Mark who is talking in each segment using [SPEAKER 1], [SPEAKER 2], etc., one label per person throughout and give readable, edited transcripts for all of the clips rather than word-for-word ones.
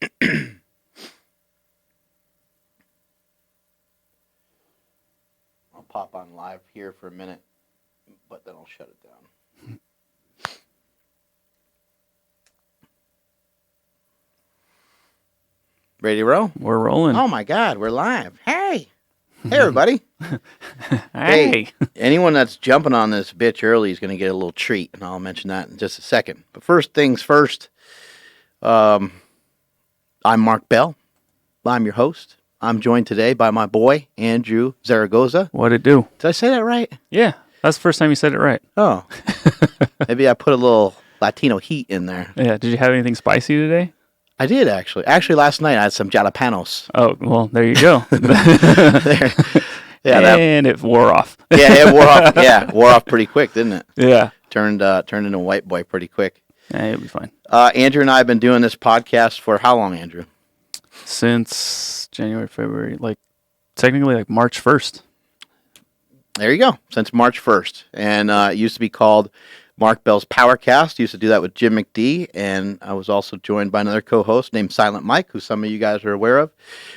[SPEAKER 1] I'll pop on live here for a minute, but then I'll shut it down. Ready to roll?
[SPEAKER 2] We're rolling.
[SPEAKER 1] Oh my God, we're live. Hey, everybody.
[SPEAKER 2] Hey.
[SPEAKER 1] Anyone that's jumping on this bitch early is going to get a little treat, and I'll mention that in just a second. But first things first, I'm Mark Bell. I'm your host. I'm joined today by my boy, Andrew Zaragoza.
[SPEAKER 2] What'd it do?
[SPEAKER 1] Did I say that right?
[SPEAKER 2] Yeah, that's the first time you said it right.
[SPEAKER 1] Oh. Maybe I put a little Latino heat in there.
[SPEAKER 2] Yeah, did you have anything spicy today?
[SPEAKER 1] I did, actually. Actually, last night I had some jalapenos.
[SPEAKER 2] Oh, well, there you go.
[SPEAKER 1] There. Yeah,
[SPEAKER 2] and it wore off.
[SPEAKER 1] Yeah, it wore off. Yeah, wore off pretty quick, didn't it?
[SPEAKER 2] Yeah.
[SPEAKER 1] Turned into a white boy pretty quick.
[SPEAKER 2] Yeah, it'll be fine.
[SPEAKER 1] Andrew and I have been doing this podcast for how long, Andrew?
[SPEAKER 2] Since January, February, technically March 1st.
[SPEAKER 1] There you go. Since March 1st. And it used to be called Mark Bell's Powercast. Used to do that with Jim McD. And I was also joined by another co-host named Silent Mike, who some of you guys are aware of.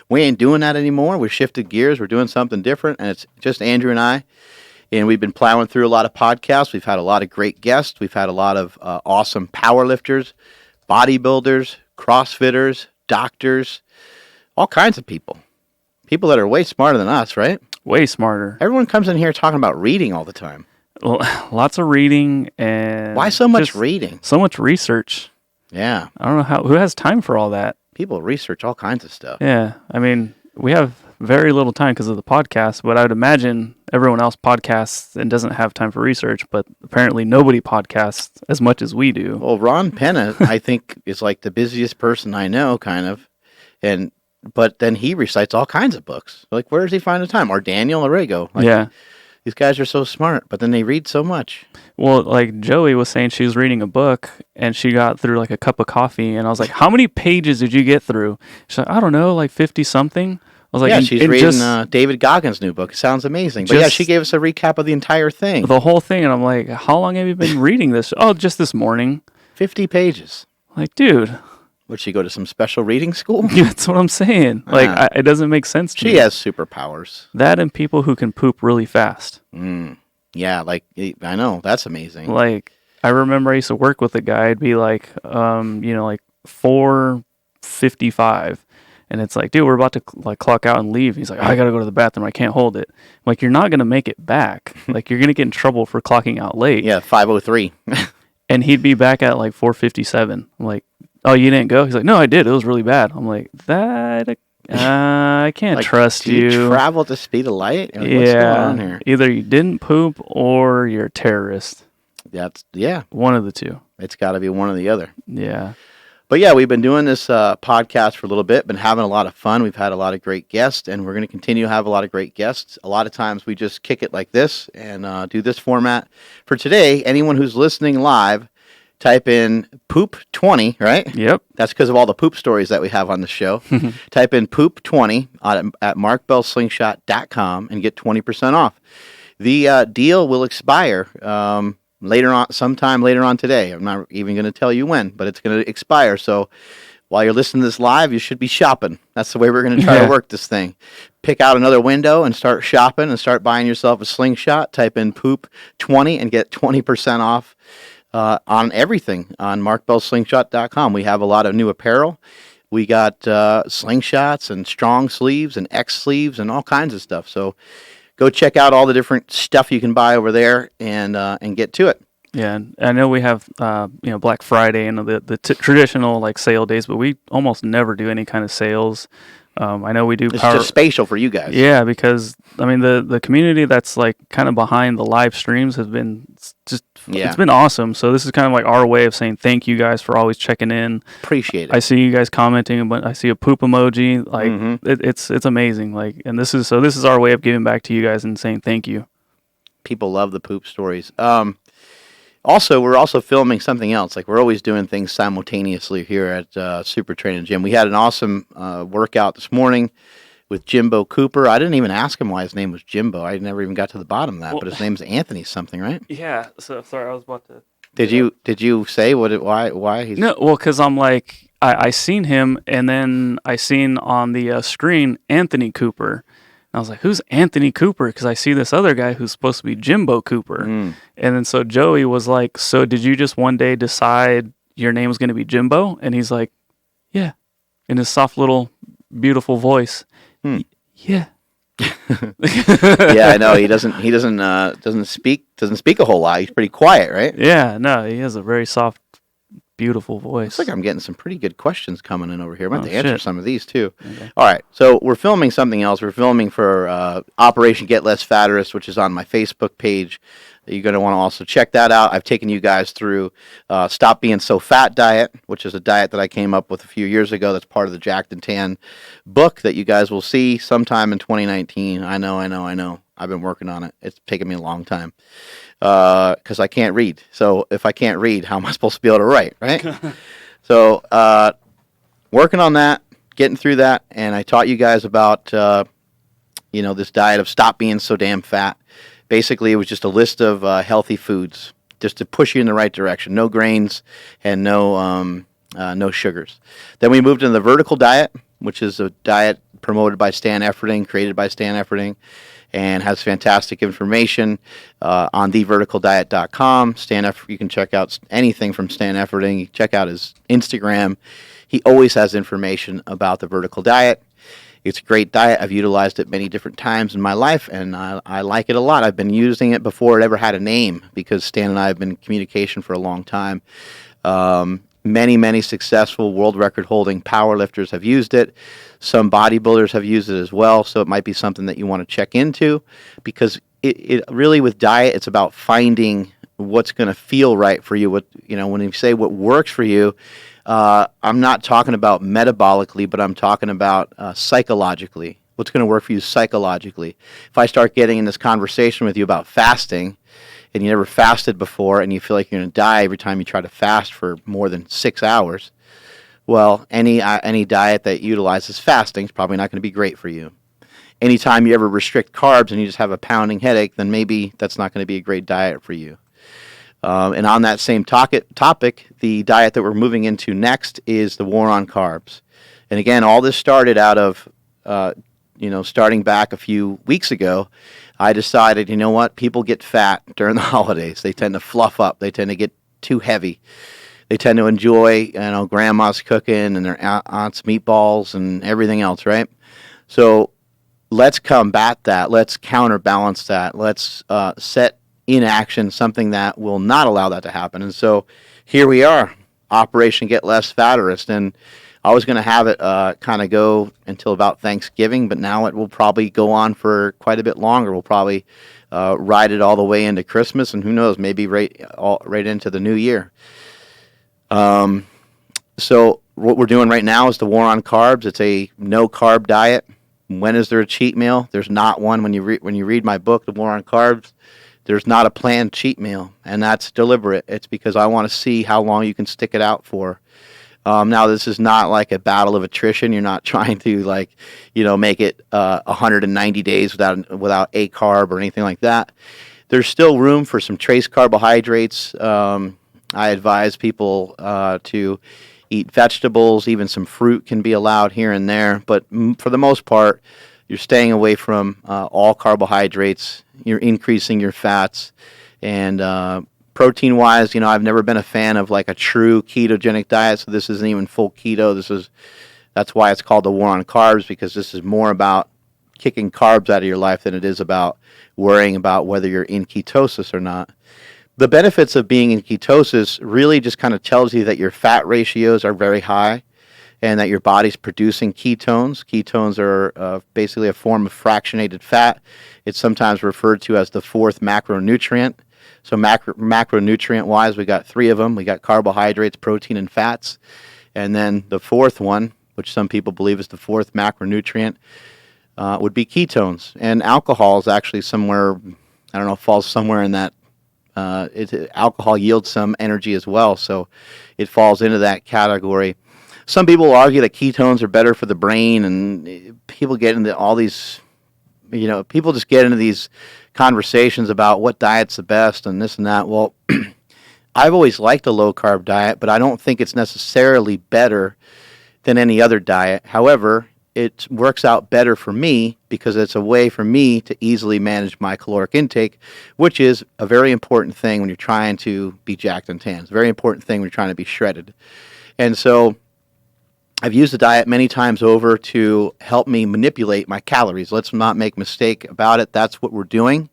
[SPEAKER 1] We ain't doing that anymore. We shifted gears. We're doing something different. And it's just Andrew and I. And we've been plowing through a lot of podcasts. We've had a lot of great guests. We've had a lot of awesome powerlifters, bodybuilders, CrossFitters, doctors, all kinds of people. People that are way smarter than us, right?
[SPEAKER 2] Way smarter.
[SPEAKER 1] Everyone comes in here talking about reading all the time.
[SPEAKER 2] Well, lots of reading and...
[SPEAKER 1] Why so much reading?
[SPEAKER 2] So much research.
[SPEAKER 1] Yeah.
[SPEAKER 2] I don't know who has time for all that?
[SPEAKER 1] People research all kinds of stuff.
[SPEAKER 2] Yeah. I mean, we have very little time because of the podcast, but I would imagine everyone else podcasts and doesn't have time for research, but apparently nobody podcasts as much as we do.
[SPEAKER 1] Well, Ron Penna, I think, is like the busiest person I know, kind of. But then he recites all kinds of books. Like, where does he find the time? Or Daniel Arrigo.
[SPEAKER 2] Yeah.
[SPEAKER 1] These guys are so smart, but then they read so much.
[SPEAKER 2] Well, like Joey was saying, she was reading a book and she got through like a cup of coffee, and I was like, how many pages did you get through? She's like, I don't know, like 50 something. I was like,
[SPEAKER 1] yeah, she's reading David Goggins' new book. It sounds amazing. But yeah, she gave us a recap of the entire thing.
[SPEAKER 2] The whole thing, and I'm like, how long have you been reading this? Oh, just this morning.
[SPEAKER 1] 50 pages.
[SPEAKER 2] Like, dude.
[SPEAKER 1] Would she go to some special reading school?
[SPEAKER 2] That's what I'm saying. Like, it doesn't make sense to me.
[SPEAKER 1] She has superpowers.
[SPEAKER 2] That and people who can poop really fast.
[SPEAKER 1] Yeah, like, I know. That's amazing.
[SPEAKER 2] Like, I remember I used to work with a guy. It'd be like, like 4:55. And it's like, dude, we're about to clock out and leave. He's like, I got to go to the bathroom. I can't hold it. I'm like, you're not going to make it back. Like, you're going to get in trouble for clocking out late.
[SPEAKER 1] Yeah, 5:03.
[SPEAKER 2] And he'd be back at like 4:57. I'm like, oh, you didn't go? He's like, no, I did. It was really bad. I'm like, I can't trust you.
[SPEAKER 1] Do you travel at the speed of light?
[SPEAKER 2] Yeah.
[SPEAKER 1] What's going on here?
[SPEAKER 2] Either you didn't poop or you're a terrorist.
[SPEAKER 1] Yeah.
[SPEAKER 2] One of the two.
[SPEAKER 1] It's got to be one or the other.
[SPEAKER 2] Yeah.
[SPEAKER 1] But yeah, we've been doing this podcast for a little bit, been having a lot of fun. We've had a lot of great guests, and we're going to continue to have a lot of great guests. A lot of times we just kick it like this and do this format. For today, anyone who's listening live, type in poop20, right?
[SPEAKER 2] Yep.
[SPEAKER 1] That's because of all the poop stories that we have on the show. Type in poop20 at markbellslingshot.com and get 20% off. The deal will expire sometime later on today. I'm not even going to tell you when, but it's going to expire. So while you're listening to this live, you should be shopping. That's the way we're going to try to work this thing. Pick out another window and start shopping and start buying yourself a slingshot. Type in poop20 and get 20% off on everything on markbellslingshot.com. We have a lot of new apparel. We got slingshots and strong sleeves and X sleeves and all kinds of stuff. So go check out all the different stuff you can buy over there and get to it.
[SPEAKER 2] Yeah, and I know we have Black Friday and the traditional like sale days, but we almost never do any kind of sales. I know we do.
[SPEAKER 1] It's just spatial for you guys.
[SPEAKER 2] Yeah, because I mean the community that's like kind of behind the live streams has been it's been awesome. So this is kind of like our way of saying thank you guys for always checking in.
[SPEAKER 1] Appreciate it.
[SPEAKER 2] I see you guys commenting, but I see a poop emoji. Like it's amazing. Like, and this is our way of giving back to you guys and saying thank you.
[SPEAKER 1] People love the poop stories. Also, we're also filming something else. Like, we're always doing things simultaneously here at Super Training Gym. We had an awesome workout this morning with Jimbo Cooper. I didn't even ask him why his name was Jimbo. I never even got to the bottom of that, but his name's Anthony something, right?
[SPEAKER 2] Yeah. So, sorry, I was about to...
[SPEAKER 1] Did you say why he's...
[SPEAKER 2] No, well, because I'm like, I seen him, and then I seen on the screen Anthony Cooper. And I was like, who's Anthony Cooper? Because I see this other guy who's supposed to be Jimbo Cooper. And then so Joey was like, so did you just one day decide your name was going to be Jimbo? And he's like, yeah, in his soft little beautiful voice. Yeah.
[SPEAKER 1] Yeah, I know. He doesn't speak a whole lot. He's pretty quiet, right?
[SPEAKER 2] Yeah, no, he has a very soft, beautiful voice.
[SPEAKER 1] Looks like I'm getting some pretty good questions coming in over here. I'm going to
[SPEAKER 2] Oh,
[SPEAKER 1] answer
[SPEAKER 2] shit.
[SPEAKER 1] some of these too.
[SPEAKER 2] Okay.
[SPEAKER 1] All right, so we're filming something else. We're filming for Operation Get Less FattereST, which is on my Facebook page. You're going to want to also check that out. I've taken you guys through Stop Being So Fat Diet, which is a diet that I came up with a few years ago. That's part of the Jacked and Tan book that you guys will see sometime in 2019. I know. I've been working on it. It's taken me a long time because I can't read. So if I can't read, how am I supposed to be able to write, right? So working on that, getting through that, and I taught you guys about this diet of stop being so damn fat. Basically, it was just a list of healthy foods just to push you in the right direction. No grains and no sugars. Then we moved into the vertical diet, which is a diet promoted by Stan Efferding, created by Stan Efferding, and has fantastic information on theverticaldiet.com. You can check out anything from Stan Efferding. Check out his Instagram. He always has information about the vertical diet. It's a great diet. I've utilized it many different times in my life, and I like it a lot. I've been using it before it ever had a name because Stan and I have been in communication for a long time. Many successful world record-holding powerlifters have used it. Some bodybuilders have used it as well, so it might be something that you want to check into because it really, with diet, it's about finding what's going to feel right for you. When you say what works for you, I'm not talking about metabolically, but I'm talking about psychologically. What's going to work for you psychologically? If I start getting in this conversation with you about fasting, and you never fasted before, and you feel like you're going to die every time you try to fast for more than 6 hours, well, any diet that utilizes fasting is probably not going to be great for you. Anytime you ever restrict carbs and you just have a pounding headache, then maybe that's not going to be a great diet for you. And on that same topic, the diet that we're moving into next is the war on carbs. And again, all this started out of, starting back a few weeks ago, I decided, you know what, people get fat during the holidays. They tend to fluff up. They tend to get too heavy. They tend to enjoy, grandma's cooking and their aunt's meatballs and everything else, right? So let's combat that. Let's counterbalance that. Let's set in action something that will not allow that to happen. And so here we are, Operation Get Less FattereST. And I was going to have it kind of go until about Thanksgiving, but now it will probably go on for quite a bit longer. We'll probably ride it all the way into Christmas, and who knows, maybe right into the new year. So what we're doing right now is the war on carbs. It's a no-carb diet. When is there a cheat meal? There's not one. When you read my book, The War on Carbs, there's not a planned cheat meal, and that's deliberate. It's because I want to see how long you can stick it out for. Now, this is not like a battle of attrition. You're not trying to make it 190 days without a carb or anything like that. There's still room for some trace carbohydrates. I advise people to eat vegetables. Even some fruit can be allowed here and there. But for the most part, you're staying away from all carbohydrates. You're increasing your fats. And protein-wise, I've never been a fan of like a true ketogenic diet, so this isn't even full keto. That's why it's called the war on carbs, because this is more about kicking carbs out of your life than it is about worrying about whether you're in ketosis or not. The benefits of being in ketosis really just kind of tells you that your fat ratios are very high and that your body's producing ketones. Ketones are basically a form of fractionated fat. It's sometimes referred to as the fourth macronutrient. So macronutrient-wise, we got 3 of them. We got carbohydrates, protein, and fats. And then the fourth one, which some people believe is the fourth macronutrient, would be ketones. And alcohol is actually somewhere, I don't know, falls somewhere in that. Alcohol yields some energy as well, so it falls into that category. Some people argue that ketones are better for the brain, and people get into all these, people just get into these conversations about what diet's the best and this and that. Well, I've always liked a low-carb diet, but I don't think it's necessarily better than any other diet. However, it works out better for me because it's a way for me to easily manage my caloric intake, which is a very important thing when you're trying to be jacked and tan. It's a very important thing when you're trying to be shredded. And so I've used the diet many times over to help me manipulate my calories. Let's not make a mistake about it. That's what we're doing.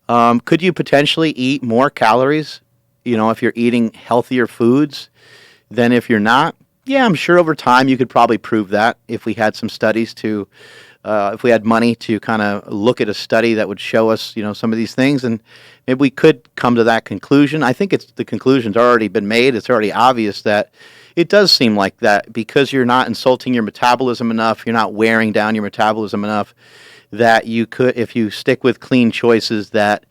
[SPEAKER 1] Could you potentially eat more calories, if you're eating healthier foods than if you're not? Yeah, I'm sure over time you could probably prove that if we had some studies if we had money to kind of look at a study that would show us, some of these things, and maybe we could come to that conclusion. I think the conclusion's already been made. It's already obvious that it does seem like that because you're not insulting your metabolism enough, you're not wearing down your metabolism enough, that you could, if you stick with clean choices, that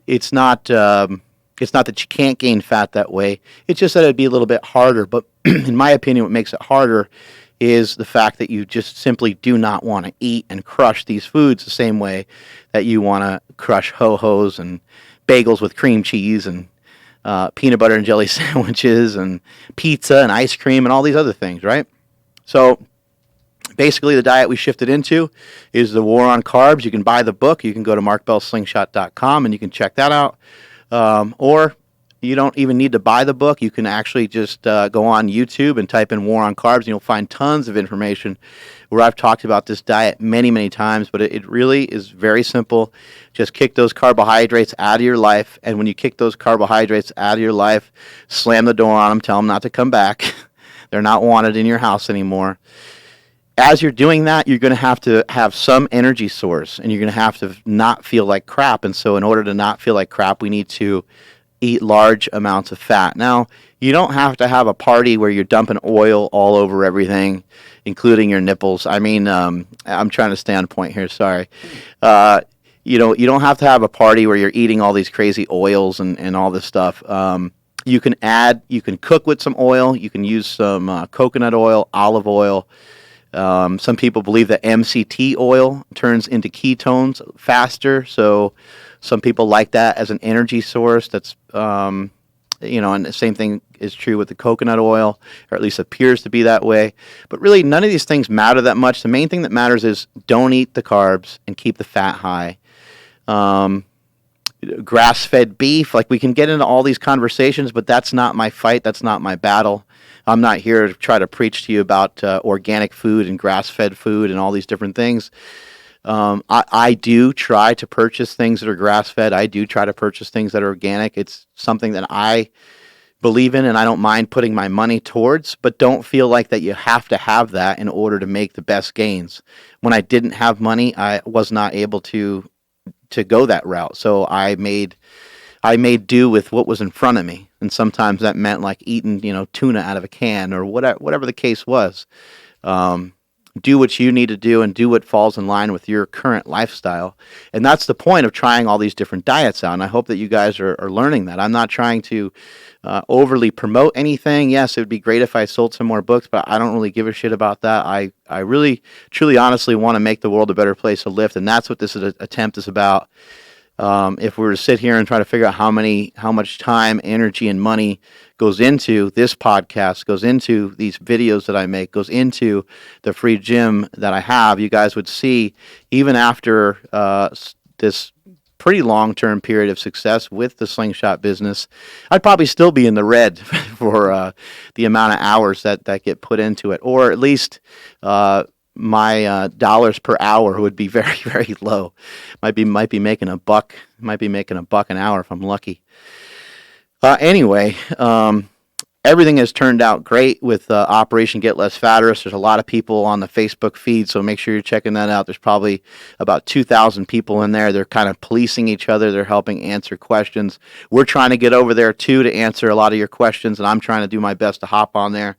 [SPEAKER 1] it's not that you can't gain fat that way. It's just that it'd be a little bit harder. But in my opinion, what makes it harder is the fact that you just simply do not want to eat and crush these foods the same way that you want to crush ho-hos and bagels with cream cheese and peanut butter and jelly sandwiches and pizza and ice cream and all these other things, right? So basically the diet we shifted into is the War on Carbs. You can buy the book. You can go to markbellslingshot.com and you can check that out. Or you don't even need to buy the book. You can actually just go on YouTube and type in War on Carbs, and you'll find tons of information where I've talked about this diet many, many times, but it really is very simple. Just kick those carbohydrates out of your life, and when you kick those carbohydrates out of your life, slam the door on them, tell them not to come back. They're not wanted in your house anymore. As you're doing that, you're going to have some energy source, and you're going to have to not feel like crap. And so in order to not feel like crap, we need to eat large amounts of fat. Now, you don't have to have a party where you're dumping oil all over everything, including your nipples. I mean, I'm trying to stay on point here, sorry. You don't have to have a party where you're eating all these crazy oils and all this stuff. You can cook with some oil. You can use some coconut oil, olive oil. Some people believe that MCT oil turns into ketones faster, so some people like that as an energy source. That's, and the same thing is true with the coconut oil, or at least appears to be that way. But really, none of these things matter that much. The main thing that matters is don't eat the carbs and keep the fat high. Grass-fed beef, like we can get into all these conversations, but that's not my fight. That's not my battle. I'm not here to try to preach to you about organic food and grass-fed food and all these different things. I do try to purchase things that are grass-fed. I do try to purchase things that are organic. It's something that I believe in and I don't mind putting my money towards, but don't feel like that you have to have that in order to make the best gains. When I didn't have money, I was not able to go that route. So I made do with what was in front of me. And sometimes that meant like eating, tuna out of a can or whatever the case was. Do what you need to do and do what falls in line with your current lifestyle. And that's the point of trying all these different diets out. And I hope that you guys are learning that. I'm not trying to overly promote anything. Yes, it would be great if I sold some more books, but I don't really give a shit about that. I really, truly, honestly want to make the world a better place to live. And that's what this attempt is about. If we were to sit here and try to figure out how much time, energy, and money goes into this podcast, goes into these videos that I make, goes into the free gym that I have, you guys would see, even after this pretty long-term period of success with the Slingshot business, I'd probably still be in the red for the amount of hours that get put into it, or at least my dollars per hour would be very, very low. Might be making a buck. Might be making a buck an hour if I'm lucky. Anyway, everything has turned out great with Operation Get Less FattereST. There's a lot of people on the Facebook feed, so make sure you're checking that out. There's probably about 2,000 people in there. They're kind of policing each other. They're helping answer questions. We're trying to get over there too to answer a lot of your questions, and I'm trying to do my best to hop on there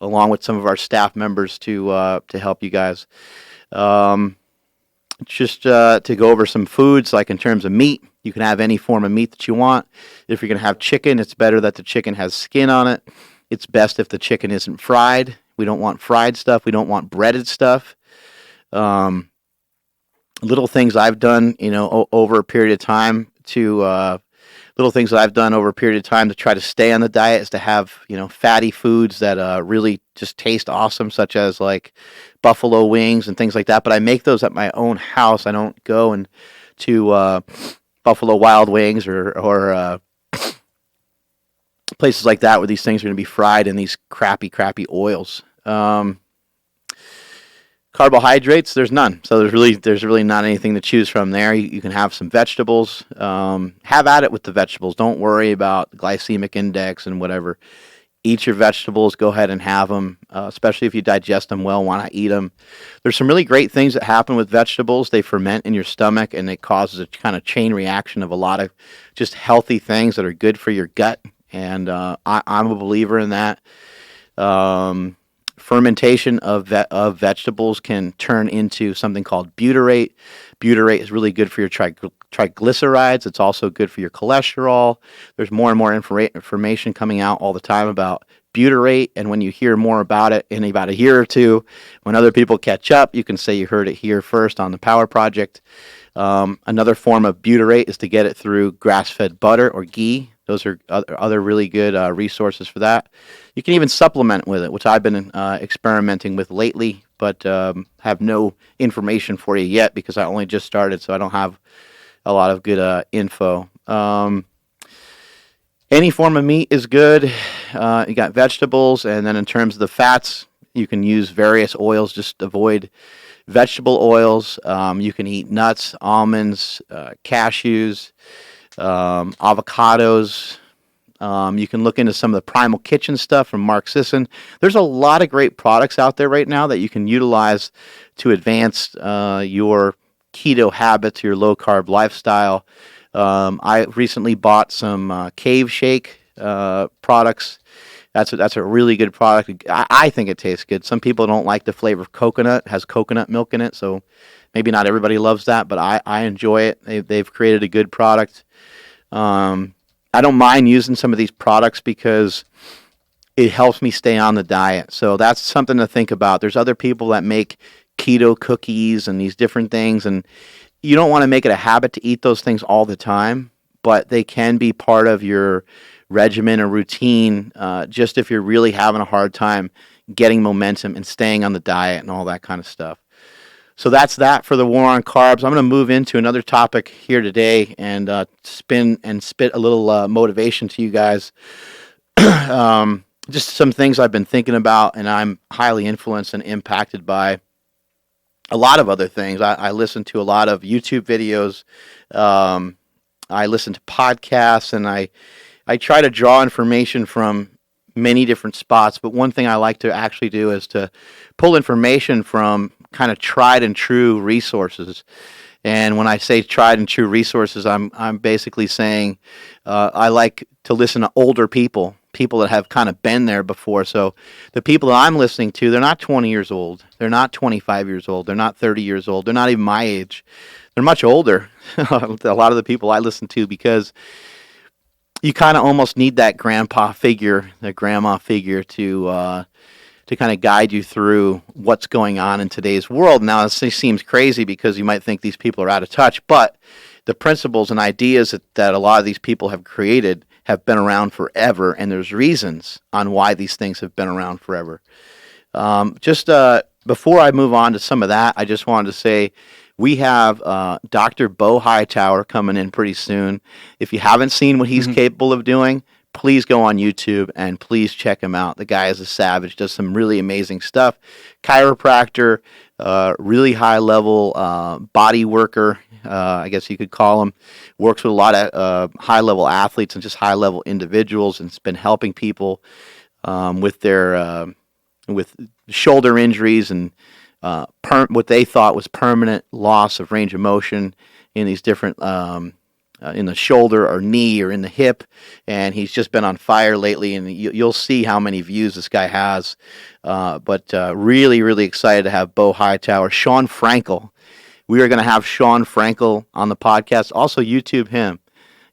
[SPEAKER 1] along with some of our staff members to help you guys. Just to go over some foods, like in terms of meat, you can have any form of meat that you want. If you're going to have chicken, it's better that the chicken has skin on it. It's best if the chicken isn't fried. We don't want fried stuff. We don't want breaded stuff. Little things I've done, over a period of time to little things that I've done over a period of time to try to stay on the diet is to have, fatty foods that really just taste awesome, such as like buffalo wings and things like that. But I make those at my own house. I don't go and to Buffalo Wild Wings or places like that where these things are going to be fried in these crappy oils. Carbohydrates, there's none. So there's really not anything to choose from there. You can have some vegetables. Have at it with the vegetables. Don't worry about glycemic index and whatever. Eat your vegetables. Go ahead and have them, especially if you digest them well. Why not eat them? There's some really great things that happen with vegetables. They ferment in your stomach, and it causes a kind of chain reaction of a lot of just healthy things that are good for your gut. And I'm a believer in that. Fermentation of vegetables can turn into something called butyrate. Butyrate is really good for your triglycerides. It's also good for your cholesterol. There's more and more information coming out all the time about butyrate, and when you hear more about it in about a year or two, when other people catch up, you can say you heard it here first on the Power Project. Another form of butyrate is to get it through grass-fed butter or ghee. Those are other really good resources for that. You can even supplement with it, which I've been experimenting with lately, but have no information for you yet because I only just started, so I don't have a lot of good info. Any form of meat is good. You got vegetables, and then in terms of the fats, you can use various oils. Just avoid vegetable oils. You can eat nuts, almonds, cashews, avocados. You can look into some of the Primal Kitchen stuff from Mark Sisson. There's a lot of great products out there right now that you can utilize to advance your keto habits, your low-carb lifestyle. I recently bought some Cave Shake products. That's a really good product. I think it tastes good. Some people don't like the flavor of coconut. It has coconut milk in it, so maybe not everybody loves that, but I enjoy it. They've created a good product. I don't mind using some of these products because it helps me stay on the diet. So that's something to think about. There's other people that make keto cookies and these different things, and you don't want to make it a habit to eat those things all the time, but they can be part of your regimen or routine just if you're really having a hard time getting momentum and staying on the diet and all that kind of stuff. So that's that for the war on carbs. I'm going to move into another topic here today and spin and spit a little motivation to you guys. Just some things I've been thinking about, and I'm highly influenced and impacted by a lot of other things. I listen to a lot of YouTube videos. I listen to podcasts, and I try to draw information from many different spots. But one thing I like to actually do is to pull information from kind of tried and true resources. And when I say tried and true resources, I'm basically saying I like to listen to older people that have kind of been there before. So the people that I'm listening to, they're not 20 years old. They're not 25 years old. They're not 30 years old. They're not even my age. They're much older. A lot of the people I listen to, because you kind of almost need that grandpa figure, that grandma figure to kind of guide you through what's going on in today's world. Now, this seems crazy because you might think these people are out of touch, but the principles and ideas that a lot of these people have created have been around forever, and there's reasons on why these things have been around forever. Before I move on to some of that, I just wanted to say we have Dr. Bo Hightower coming in pretty soon. If you haven't seen what he's capable of doing, please go on YouTube and please check him out. The guy is a savage, does some really amazing stuff. Chiropractor, really high-level body worker, I guess you could call him. Works with a lot of high-level athletes and just high-level individuals, and has been helping people with their with shoulder injuries and what they thought was permanent loss of range of motion in these different in the shoulder or knee or in the hip, and he's just been on fire lately, and you'll see how many views this guy has. But really, really excited to have Bo Hightower. Sean Frankel. We are going to have Sean Frankel on the podcast. Also, YouTube him.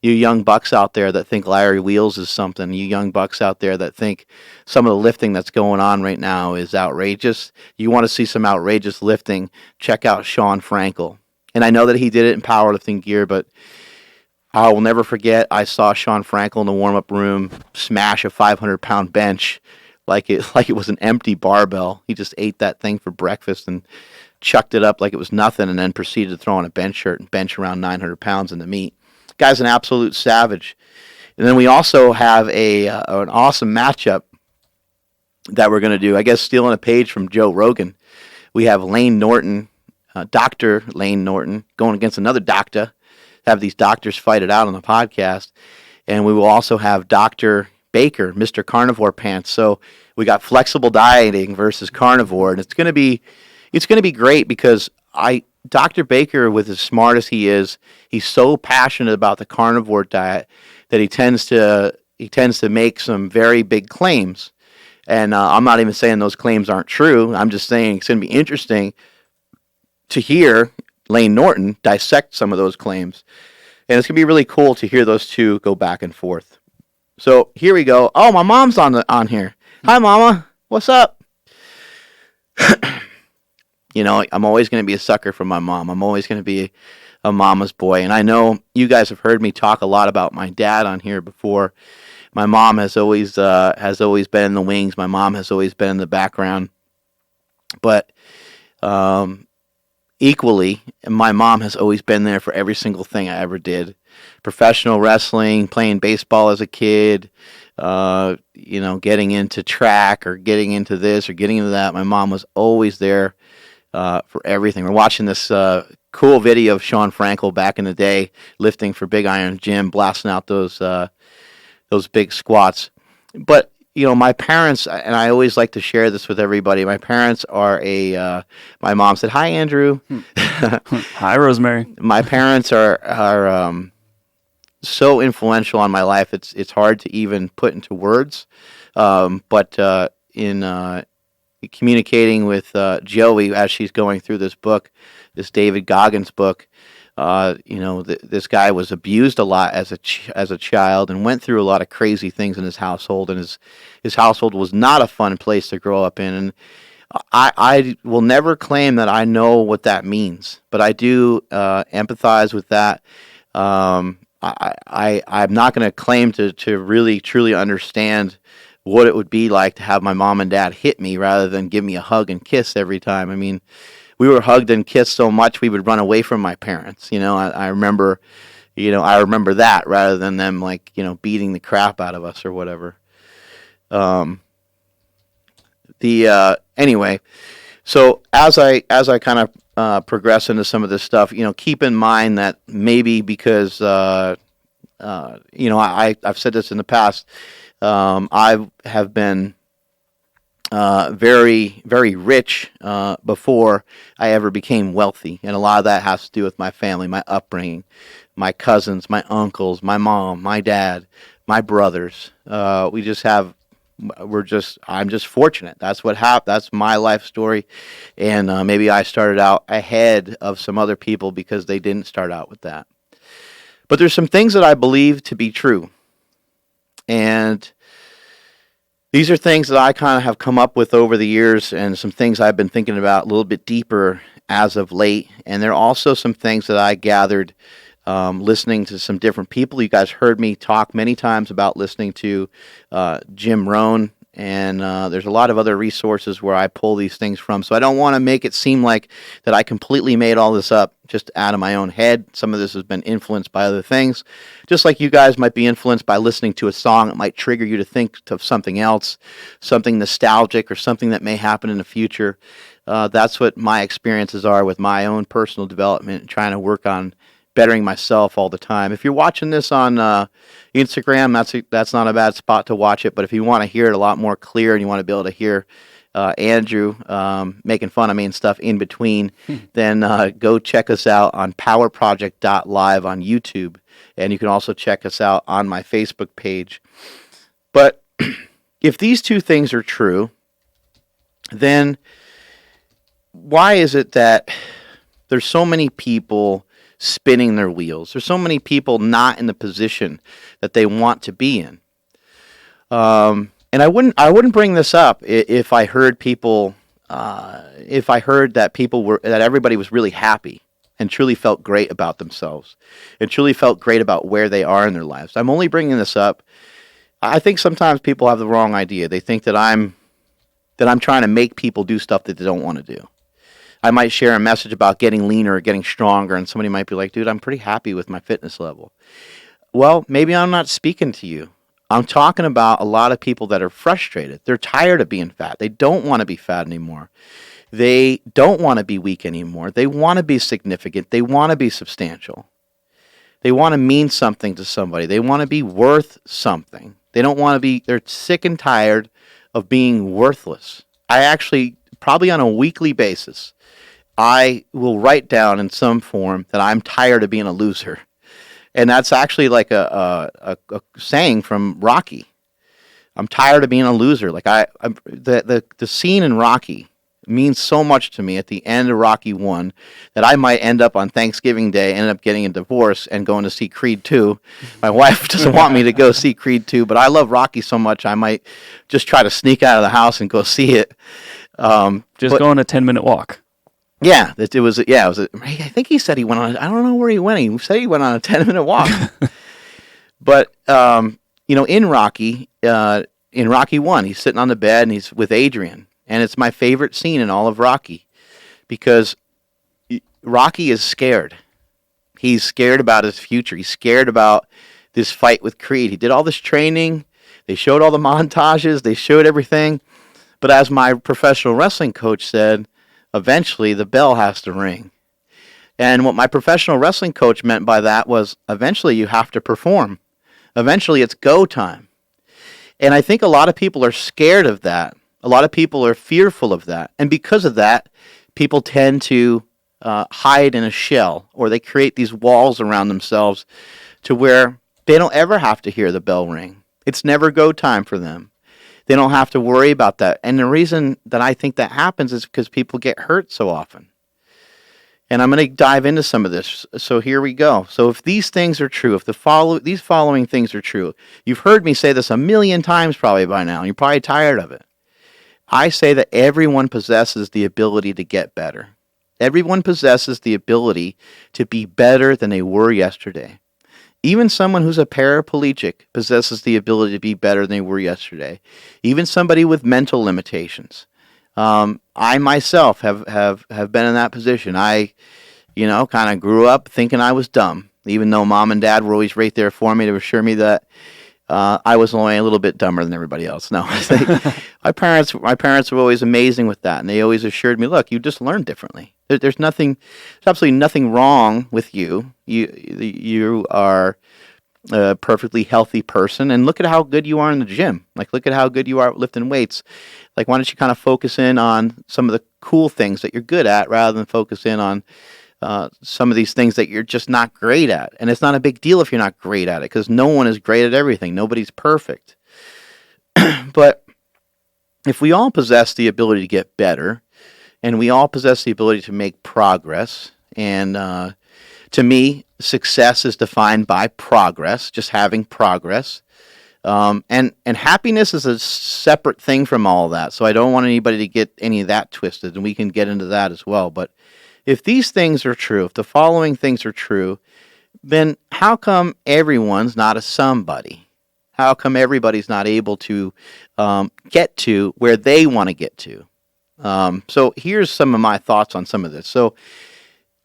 [SPEAKER 1] You young bucks out there that think Larry Wheels is something, you young bucks out there that think some of the lifting that's going on right now is outrageous, you want to see some outrageous lifting, check out Sean Frankel. And I know that he did it in powerlifting gear, but I will never forget, I saw Sean Frankel in the warm-up room smash a 500-pound bench like it was an empty barbell. He just ate that thing for breakfast and chucked it up like it was nothing, and then proceeded to throw on a bench shirt and bench around 900 pounds in the meet. Guy's an absolute savage. And then we also have an awesome matchup that we're going to do. I guess stealing a page from Joe Rogan. We have Lane Norton, Dr. Lane Norton, going against another doctor. Have these doctors fight it out on the podcast. And we will also have Dr. Baker, Mr. Carnivore Pants. So we got flexible dieting versus carnivore. And it's going to be great because Dr. Baker, with as smart as he is, he's so passionate about the carnivore diet that he tends to make some very big claims. And I'm not even saying those claims aren't true. I'm just saying it's going to be interesting to hear Lane Norton dissect some of those claims. And it's going to be really cool to hear those two go back and forth. So here we go. Oh, my mom's on here. Hi, Mama. What's up? You know, I'm always going to be a sucker for my mom. I'm always going to be a mama's boy. And I know you guys have heard me talk a lot about my dad on here before. My mom has always been in the wings. My mom has always been in the background. But equally, my mom has always been there for every single thing I ever did. Professional wrestling, playing baseball as a kid, getting into track or getting into this or getting into that. My mom was always there for everything. We're watching this cool video of Sean Frankel back in the day, lifting for Big Iron Gym, blasting out those big squats. But my parents, and I always like to share this with everybody. My parents are my mom said, "Hi, Andrew."
[SPEAKER 2] Hi, Rosemary.
[SPEAKER 1] My parents are so influential on my life. It's hard to even put into words. But in communicating with Joey as she's going through this book, this David Goggins book, this guy was abused a lot as a child and went through a lot of crazy things in his household, and his household was not a fun place to grow up in. And I will never claim that I know what that means, but I do empathize with that. I'm not going to claim to really truly understand what it would be like to have my mom and dad hit me rather than give me a hug and kiss every time. I mean, we were hugged and kissed so much we would run away from my parents. I remember that rather than them beating the crap out of us or whatever. Anyway, so as I kind of progress into some of this stuff, keep in mind that maybe because I've said this in the past, I have been very, very rich before I ever became wealthy. And a lot of that has to do with my family, my upbringing, my cousins, my uncles, my mom, my dad, my brothers. I'm just fortunate. That's what happened. That's my life story. And maybe I started out ahead of some other people because they didn't start out with that. But there's some things that I believe to be true. And these are things that I kind of have come up with over the years, and some things I've been thinking about a little bit deeper as of late. And there are also some things that I gathered listening to some different people. You guys heard me talk many times about listening to Jim Rohn, and there's a lot of other resources where I pull these things from. So I don't want to make it seem like that I completely made all this up just out of my own head. Some of this has been influenced by other things. Just like you guys might be influenced by listening to a song, it might trigger you to think of something else, something nostalgic or something that may happen in the future. That's what my experiences are with my own personal development and trying to work on bettering myself all the time. If you're watching this on Instagram, that's not a bad spot to watch it. But if you want to hear it a lot more clear and you want to be able to hear Andrew making fun of me and stuff in between, then go check us out on powerproject.live on YouTube. And you can also check us out on my Facebook page. But if these two things are true, then why is it that there's so many people spinning their wheels? There's so many people not in the position that they want to be in. And I wouldn't bring this up if I heard people, if I heard that everybody was really happy and truly felt great about themselves and truly felt great about where they are in their lives. I'm only bringing this up. I think sometimes people have the wrong idea. They think that I'm trying to make people do stuff that they don't want to do. I might share a message about getting leaner or getting stronger, and somebody might be like, dude, I'm pretty happy with my fitness level. Well, maybe I'm not speaking to you. I'm talking about a lot of people that are frustrated. They're tired of being fat. They don't want to be fat anymore. They don't want to be weak anymore. They want to be significant. They want to be substantial. They want to mean something to somebody. They want to be worth something. They don't want to be, they're sick and tired of being worthless. I actually, probably on a weekly basis, I will write down in some form that I'm tired of being a loser. And that's actually like a saying from Rocky. I'm tired of being a loser. Like the scene in Rocky means so much to me at the end of Rocky 1 that I might end up on Thanksgiving Day, end up getting a divorce and going to see Creed 2. My wife doesn't want me to go see Creed 2, but I love Rocky so much I might just try to sneak out of the house and go see it.
[SPEAKER 2] Just go on a 10-minute walk.
[SPEAKER 1] Yeah, I think he said he went on, I don't know where he went. He said he went on a 10-minute walk. But, in Rocky 1, he's sitting on the bed and he's with Adrian. And it's my favorite scene in all of Rocky because Rocky is scared. He's scared about his future. He's scared about this fight with Creed. He did all this training. They showed all the montages. They showed everything. But as my professional wrestling coach said, eventually the bell has to ring. And what my professional wrestling coach meant by that was eventually you have to perform. Eventually it's go time. And I think a lot of people are scared of that. A lot of people are fearful of that. And because of that, people tend to hide in a shell, or they create these walls around themselves to where they don't ever have to hear the bell ring. It's never go time for them. They don't have to worry about that. And the reason that I think that happens is because people get hurt so often. And I'm going to dive into some of this. So here we go. So if these things are true, if these following things are true, you've heard me say this a million times probably by now, and you're probably tired of it. I say that everyone possesses the ability to get better. Everyone possesses the ability to be better than they were yesterday. Even someone who's a paraplegic possesses the ability to be better than they were yesterday. Even somebody with mental limitations. I myself have been in that position. I, kind of grew up thinking I was dumb, even though mom and dad were always right there for me to assure me that I was only a little bit dumber than everybody else. No, my parents were always amazing with that, and they always assured me, "Look, you just learn differently. There's absolutely nothing wrong with you. You are a perfectly healthy person, and look at how good you are in the gym. Like, look at how good you are at lifting weights. Like, why don't you kind of focus in on some of the cool things that you're good at, rather than focus in on some of these things that you're just not great at. And it's not a big deal if you're not great at it, because no one is great at everything. Nobody's perfect. But if we all possess the ability to get better, and we all possess the ability to make progress, and to me, success is defined by progress, just having progress. And happiness is a separate thing from all that, so I don't want anybody to get any of that twisted, and we can get into that as well. But if these things are true, if the following things are true, then how come everyone's not a somebody? How come everybody's not able to get to where they want to get to? So here's some of my thoughts on some of this. So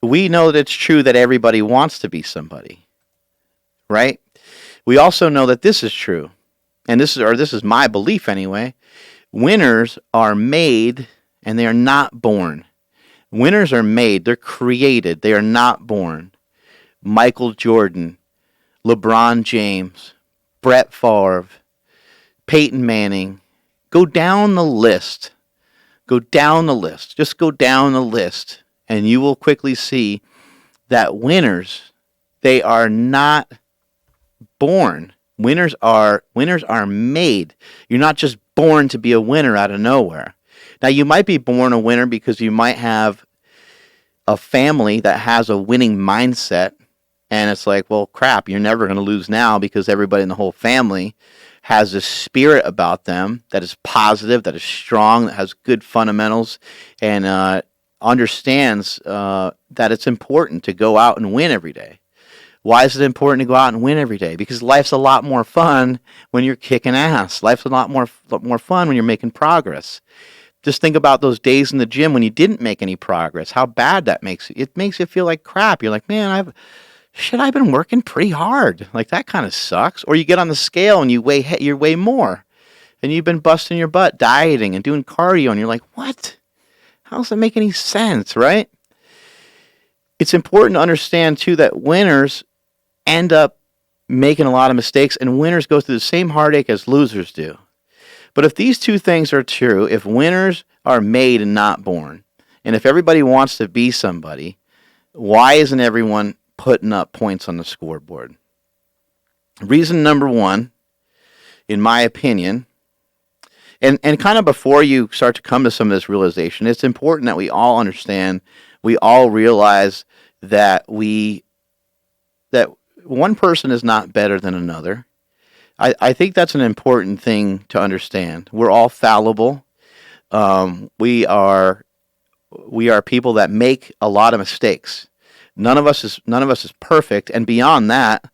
[SPEAKER 1] we know that it's true that everybody wants to be somebody, right? We also know that this is true, and this is my belief anyway. Winners are made, and they are not born. Winners are made. They're created. They are not born. Michael Jordan, LeBron James, Brett Favre, Peyton Manning. Go down the list. Go down the list. Just go down the list, and you will quickly see that winners, they are not born. Winners are made. You're not just born to be a winner out of nowhere. Now, you might be born a winner because you might have a family that has a winning mindset, and it's like, well, crap, you're never going to lose now because everybody in the whole family has a spirit about them that is positive, that is strong, that has good fundamentals, and understands that it's important to go out and win every day. Why is it important to go out and win every day? Because life's a lot more fun when you're kicking ass. Life's a lot more fun when you're making progress. Just think about those days in the gym when you didn't make any progress, how bad that makes you. It makes you feel like crap. You're like, man, I've been working pretty hard. Like, that kind of sucks. Or you get on the scale and you weigh more. And you've been busting your butt dieting and doing cardio, and you're like, what? How does that make any sense, right? It's important to understand, too, that winners end up making a lot of mistakes, and winners go through the same heartache as losers do. But if these two things are true, if winners are made and not born, and if everybody wants to be somebody, why isn't everyone putting up points on the scoreboard? Reason number one, in my opinion, and kind of before you start to come to some of this realization, it's important that we all understand, we all realize that one person is not better than another. I think that's an important thing to understand. We're all fallible. We are people that make a lot of mistakes. None of us is perfect, and beyond that,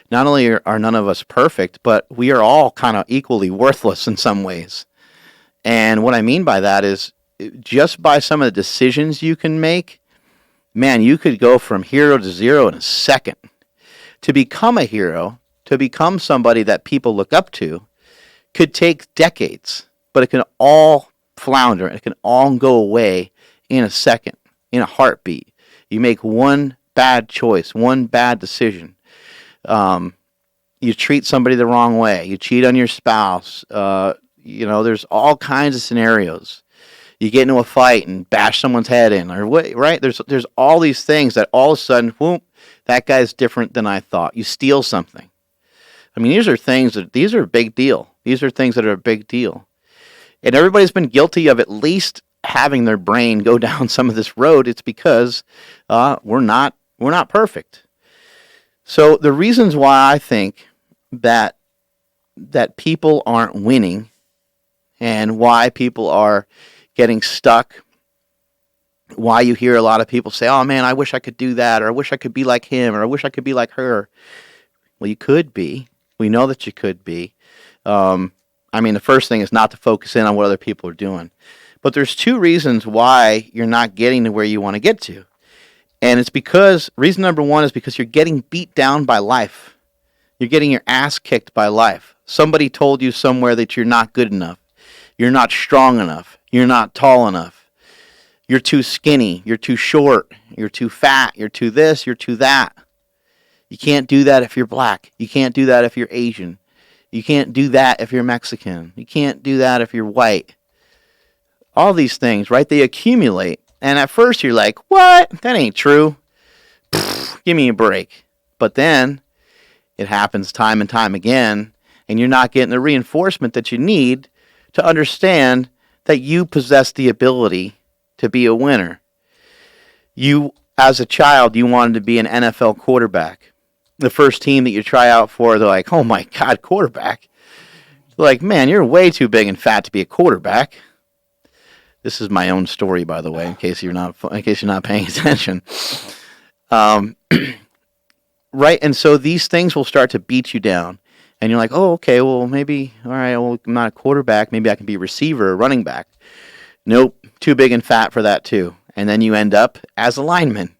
[SPEAKER 1] not only are none of us perfect, but we are all kind of equally worthless in some ways. And what I mean by that is, just by some of the decisions you can make, man, you could go from hero to zero in a second. To become a hero, to become somebody that people look up to, could take decades, but it can all flounder, it can all go away in a second, in a heartbeat. You make one bad choice, one bad decision. You treat somebody the wrong way. You cheat on your spouse. There's all kinds of scenarios. You get into a fight and bash someone's head in, or what? Right? There's all these things that all of a sudden, whoop, that guy's different than I thought. You steal something. I mean, these are a big deal. These are things that are a big deal. And everybody's been guilty of at least having their brain go down some of this road. It's because we're not perfect. So the reasons why I think that people aren't winning and why people are getting stuck, why you hear a lot of people say, oh man, I wish I could do that, or I wish I could be like him, or I wish I could be like her. Well, you could be. We know that you could be. The first thing is not to focus in on what other people are doing. But there's two reasons why you're not getting to where you want to get to. And it's because, reason number one is because you're getting beat down by life. You're getting your ass kicked by life. Somebody told you somewhere that you're not good enough. You're not strong enough. You're not tall enough. You're too skinny. You're too short. You're too fat. You're too this. You're too that. You can't do that if you're black. You can't do that if you're Asian. You can't do that if you're Mexican. You can't do that if you're white. All these things, right? They accumulate. And at first you're like, what? That ain't true. Pfft, give me a break. But then it happens time and time again, and you're not getting the reinforcement that you need to understand that you possess the ability to be a winner. You, as a child, you wanted to be an NFL quarterback. The first team that you try out for, they're like, oh my God, quarterback. They're like, man, you're way too big and fat to be a quarterback. This is my own story, by the way, in case you're not paying attention. Right, and so these things will start to beat you down. And you're like, oh, okay, well, maybe, all right, well, I'm not a quarterback. Maybe I can be a receiver or running back. Nope, too big and fat for that too. And then you end up as a lineman.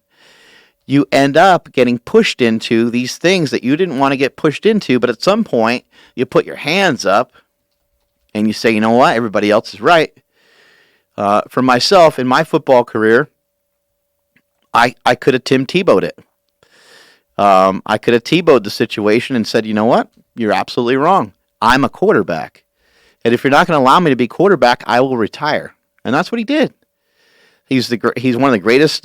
[SPEAKER 1] You end up getting pushed into these things that you didn't want to get pushed into, but at some point, you put your hands up and you say, you know what, everybody else is right. For myself, in my football career, I could have Tim Tebow'd it. I could have Tebow'd the situation and said, you know what? You're absolutely wrong. I'm a quarterback. And if you're not going to allow me to be quarterback, I will retire. And that's what he did. He's one of the greatest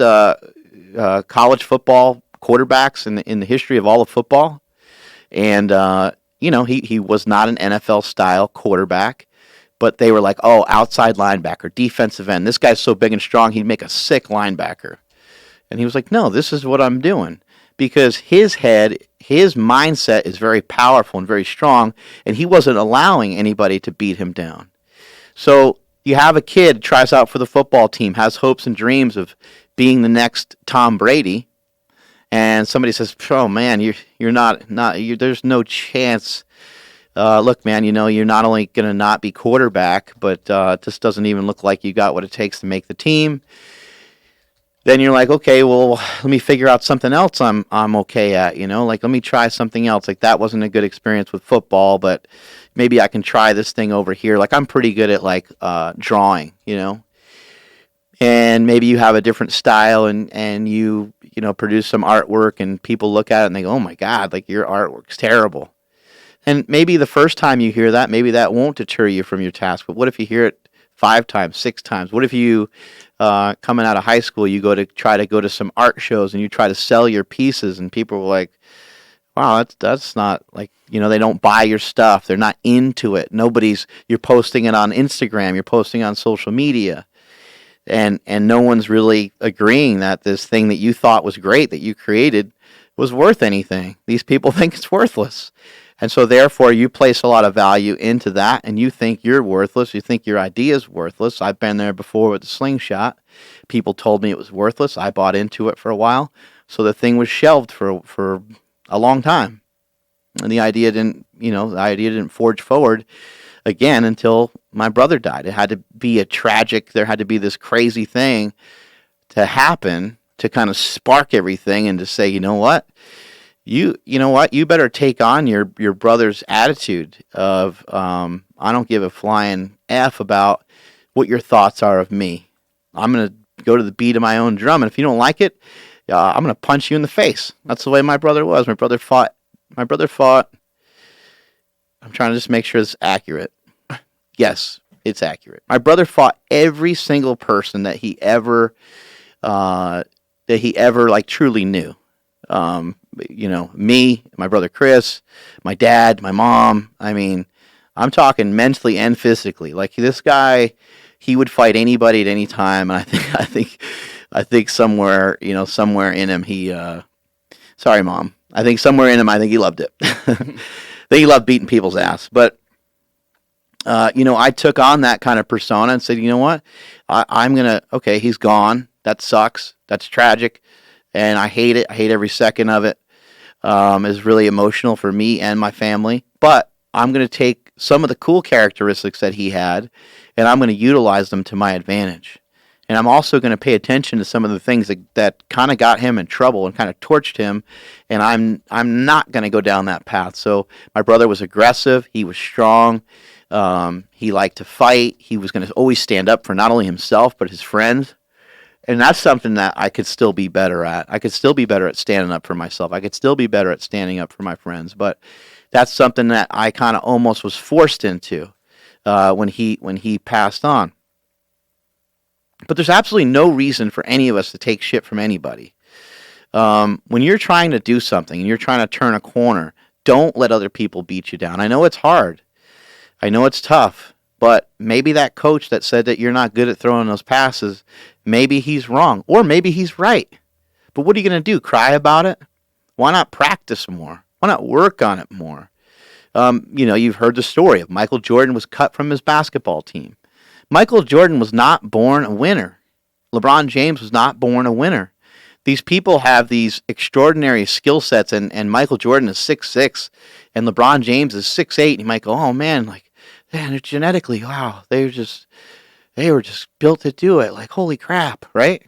[SPEAKER 1] college football quarterbacks in the history of all of football. And, he was not an NFL-style quarterback. But they were like, oh, outside linebacker, defensive end. This guy's so big and strong, he'd make a sick linebacker. And he was like, no, this is what I'm doing. Because his mindset is very powerful and very strong, and he wasn't allowing anybody to beat him down. So You have a kid tries out for the football team, has hopes and dreams of being the next Tom Brady, and somebody says, "Oh man, you're not there's no chance. Look, man, you're not only going to not be quarterback, but it just doesn't even look like you got what it takes to make the team." Then you're like, okay, well, let me figure out something else I'm okay at, like let me try something else. Like that wasn't a good experience with football, but maybe I can try this thing over here. Like I'm pretty good at like drawing, and maybe you have a different style and you produce some artwork and people look at it and they go, oh my God, like your artwork's terrible. And maybe the first time you hear that, maybe that won't deter you from your task. But what if you hear it 5 times, 6 times? What if you, coming out of high school, you try to go to some art shows and you try to sell your pieces and people were like, wow, that's not like, they don't buy your stuff. They're not into it. You're posting it on Instagram. You're posting on social media. And no one's really agreeing that this thing that you thought was great that you created was worth anything. These people think it's worthless. And so therefore you place a lot of value into that and you think you're worthless. You think your idea is worthless. I've been there before with the slingshot. People told me it was worthless. I bought into it for a while. So the thing was shelved for a long time. And the idea didn't forge forward again until my brother died. It had to be there had to be this crazy thing to happen to kind of spark everything and to say, you know what? You better take on your brother's attitude of I don't give a flying F about what your thoughts are of me. I'm going to go to the beat of my own drum, and if you don't like it, I'm going to punch you in the face. That's the way my brother was. My brother fought. I'm trying to just make sure it's accurate. Yes, it's accurate. My brother fought every single person that he ever like truly knew. Me, my brother Chris, my dad, my mom. I mean, I'm talking mentally and physically. Like this guy, he would fight anybody at any time. And I think somewhere in him, sorry, Mom. I think somewhere in him, I think he loved it. I think he loved beating people's ass. But, I took on that kind of persona and said, you know what? Okay, he's gone. That sucks. That's tragic. And I hate it. I hate every second of it. It's really emotional for me and my family. But I'm going to take some of the cool characteristics that he had, and I'm going to utilize them to my advantage. And I'm also going to pay attention to some of the things that kind of got him in trouble and kind of torched him. And I'm not going to go down that path. So my brother was aggressive. He was strong. He liked to fight. He was going to always stand up for not only himself but his friends. And that's something that I could still be better at. I could still be better at standing up for myself. I could still be better at standing up for my friends. But that's something that I kind of almost was forced into when he passed on. But there's absolutely no reason for any of us to take shit from anybody. When you're trying to do something and you're trying to turn a corner, don't let other people beat you down. I know it's hard. I know it's tough. But maybe that coach that said that you're not good at throwing those passes, maybe he's wrong. Or maybe he's right. But what are you going to do? Cry about it? Why not practice more? Why not work on it more? You've heard the story of Michael Jordan was cut from his basketball team. Michael Jordan was not born a winner. LeBron James was not born a winner. These people have these extraordinary skill sets, and Michael Jordan is 6'6", and LeBron James is 6'8", and you might go, oh man, genetically, wow, they were just built to do it. Like, holy crap, right?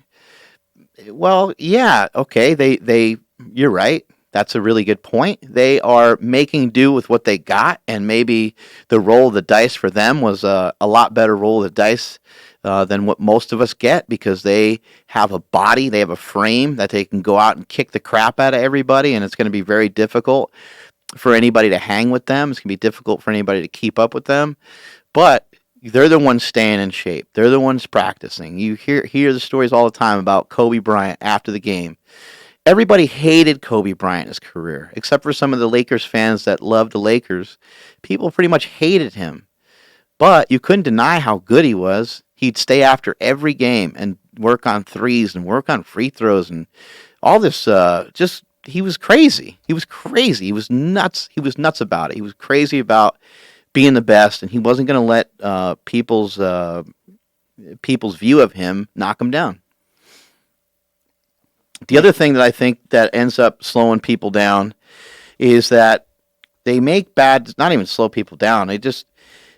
[SPEAKER 1] Well, yeah, okay, you're right. That's a really good point. They are making do with what they got, and maybe the roll of the dice for them was a lot better roll of the dice than what most of us get, because they have a body, they have a frame that they can go out and kick the crap out of everybody, and it's going to be very difficult for anybody to hang with them. It's going to be difficult for anybody to keep up with them. But they're the ones staying in shape. They're the ones practicing. You hear the stories all the time about Kobe Bryant after the game. Everybody hated Kobe Bryant's career, except for some of the Lakers fans that loved the Lakers. People pretty much hated him. But you couldn't deny how good he was. He'd stay after every game and work on threes and work on free throws and all this he was crazy. He was crazy. He was nuts. He was nuts about it. He was crazy about being the best, and he wasn't going to let people's people's view of him knock him down. The other thing that I think that ends up slowing people down is that they make not even slow people down,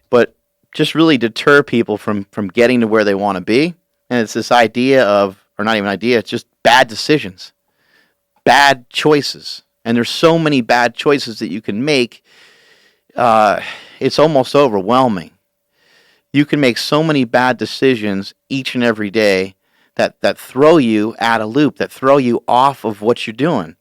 [SPEAKER 1] but just really deter people from getting to where they want to be. And it's this idea of, or not even idea, it's just bad decisions, bad choices. And there's so many bad choices that you can make, it's almost overwhelming. You can make so many bad decisions each and every day that throw you out of loop, that throw you off of what you're doing.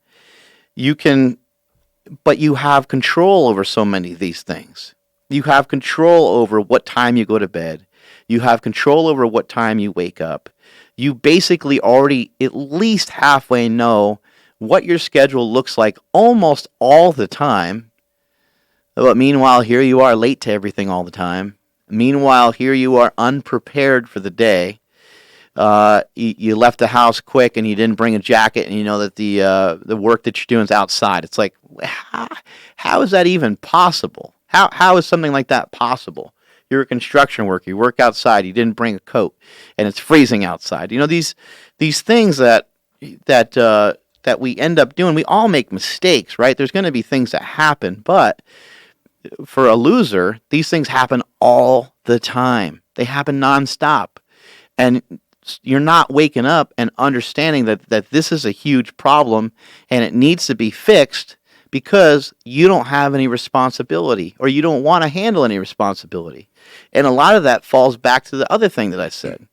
[SPEAKER 1] But you have control over so many of these things. You have control over what time you go to bed. You have control over what time you wake up. You basically already at least halfway know what your schedule looks like almost all the time. But meanwhile, here you are late to everything all the time. Meanwhile, here you are unprepared for the day. You left the house quick and you didn't bring a jacket, and you know that the work that you're doing is outside. It's like, how is that even possible? How is something like that possible? You're a construction worker. You work outside. You didn't bring a coat, and it's freezing outside. You know, these things that we end up doing. We all make mistakes, right? There's going to be things that happen, but for a loser, these things happen all the time. They happen nonstop, and you're not waking up and understanding that this is a huge problem and it needs to be fixed because you don't have any responsibility, or you don't want to handle any responsibility. And a lot of that falls back to the other thing that I said,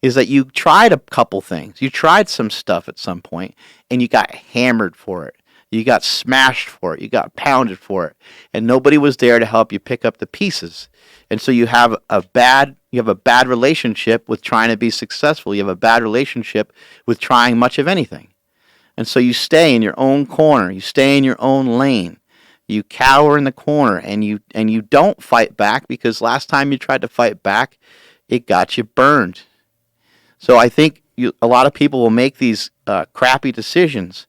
[SPEAKER 1] is that you tried a couple things. You tried some stuff at some point and you got hammered for it. You got smashed for it. You got pounded for it. And nobody was there to help you pick up the pieces. And so you have a bad relationship with trying to be successful. You have a bad relationship with trying much of anything. And so you stay in your own corner. You stay in your own lane. You cower in the corner, and you don't fight back, because last time you tried to fight back, it got you burned. So I think a lot of people will make these crappy decisions,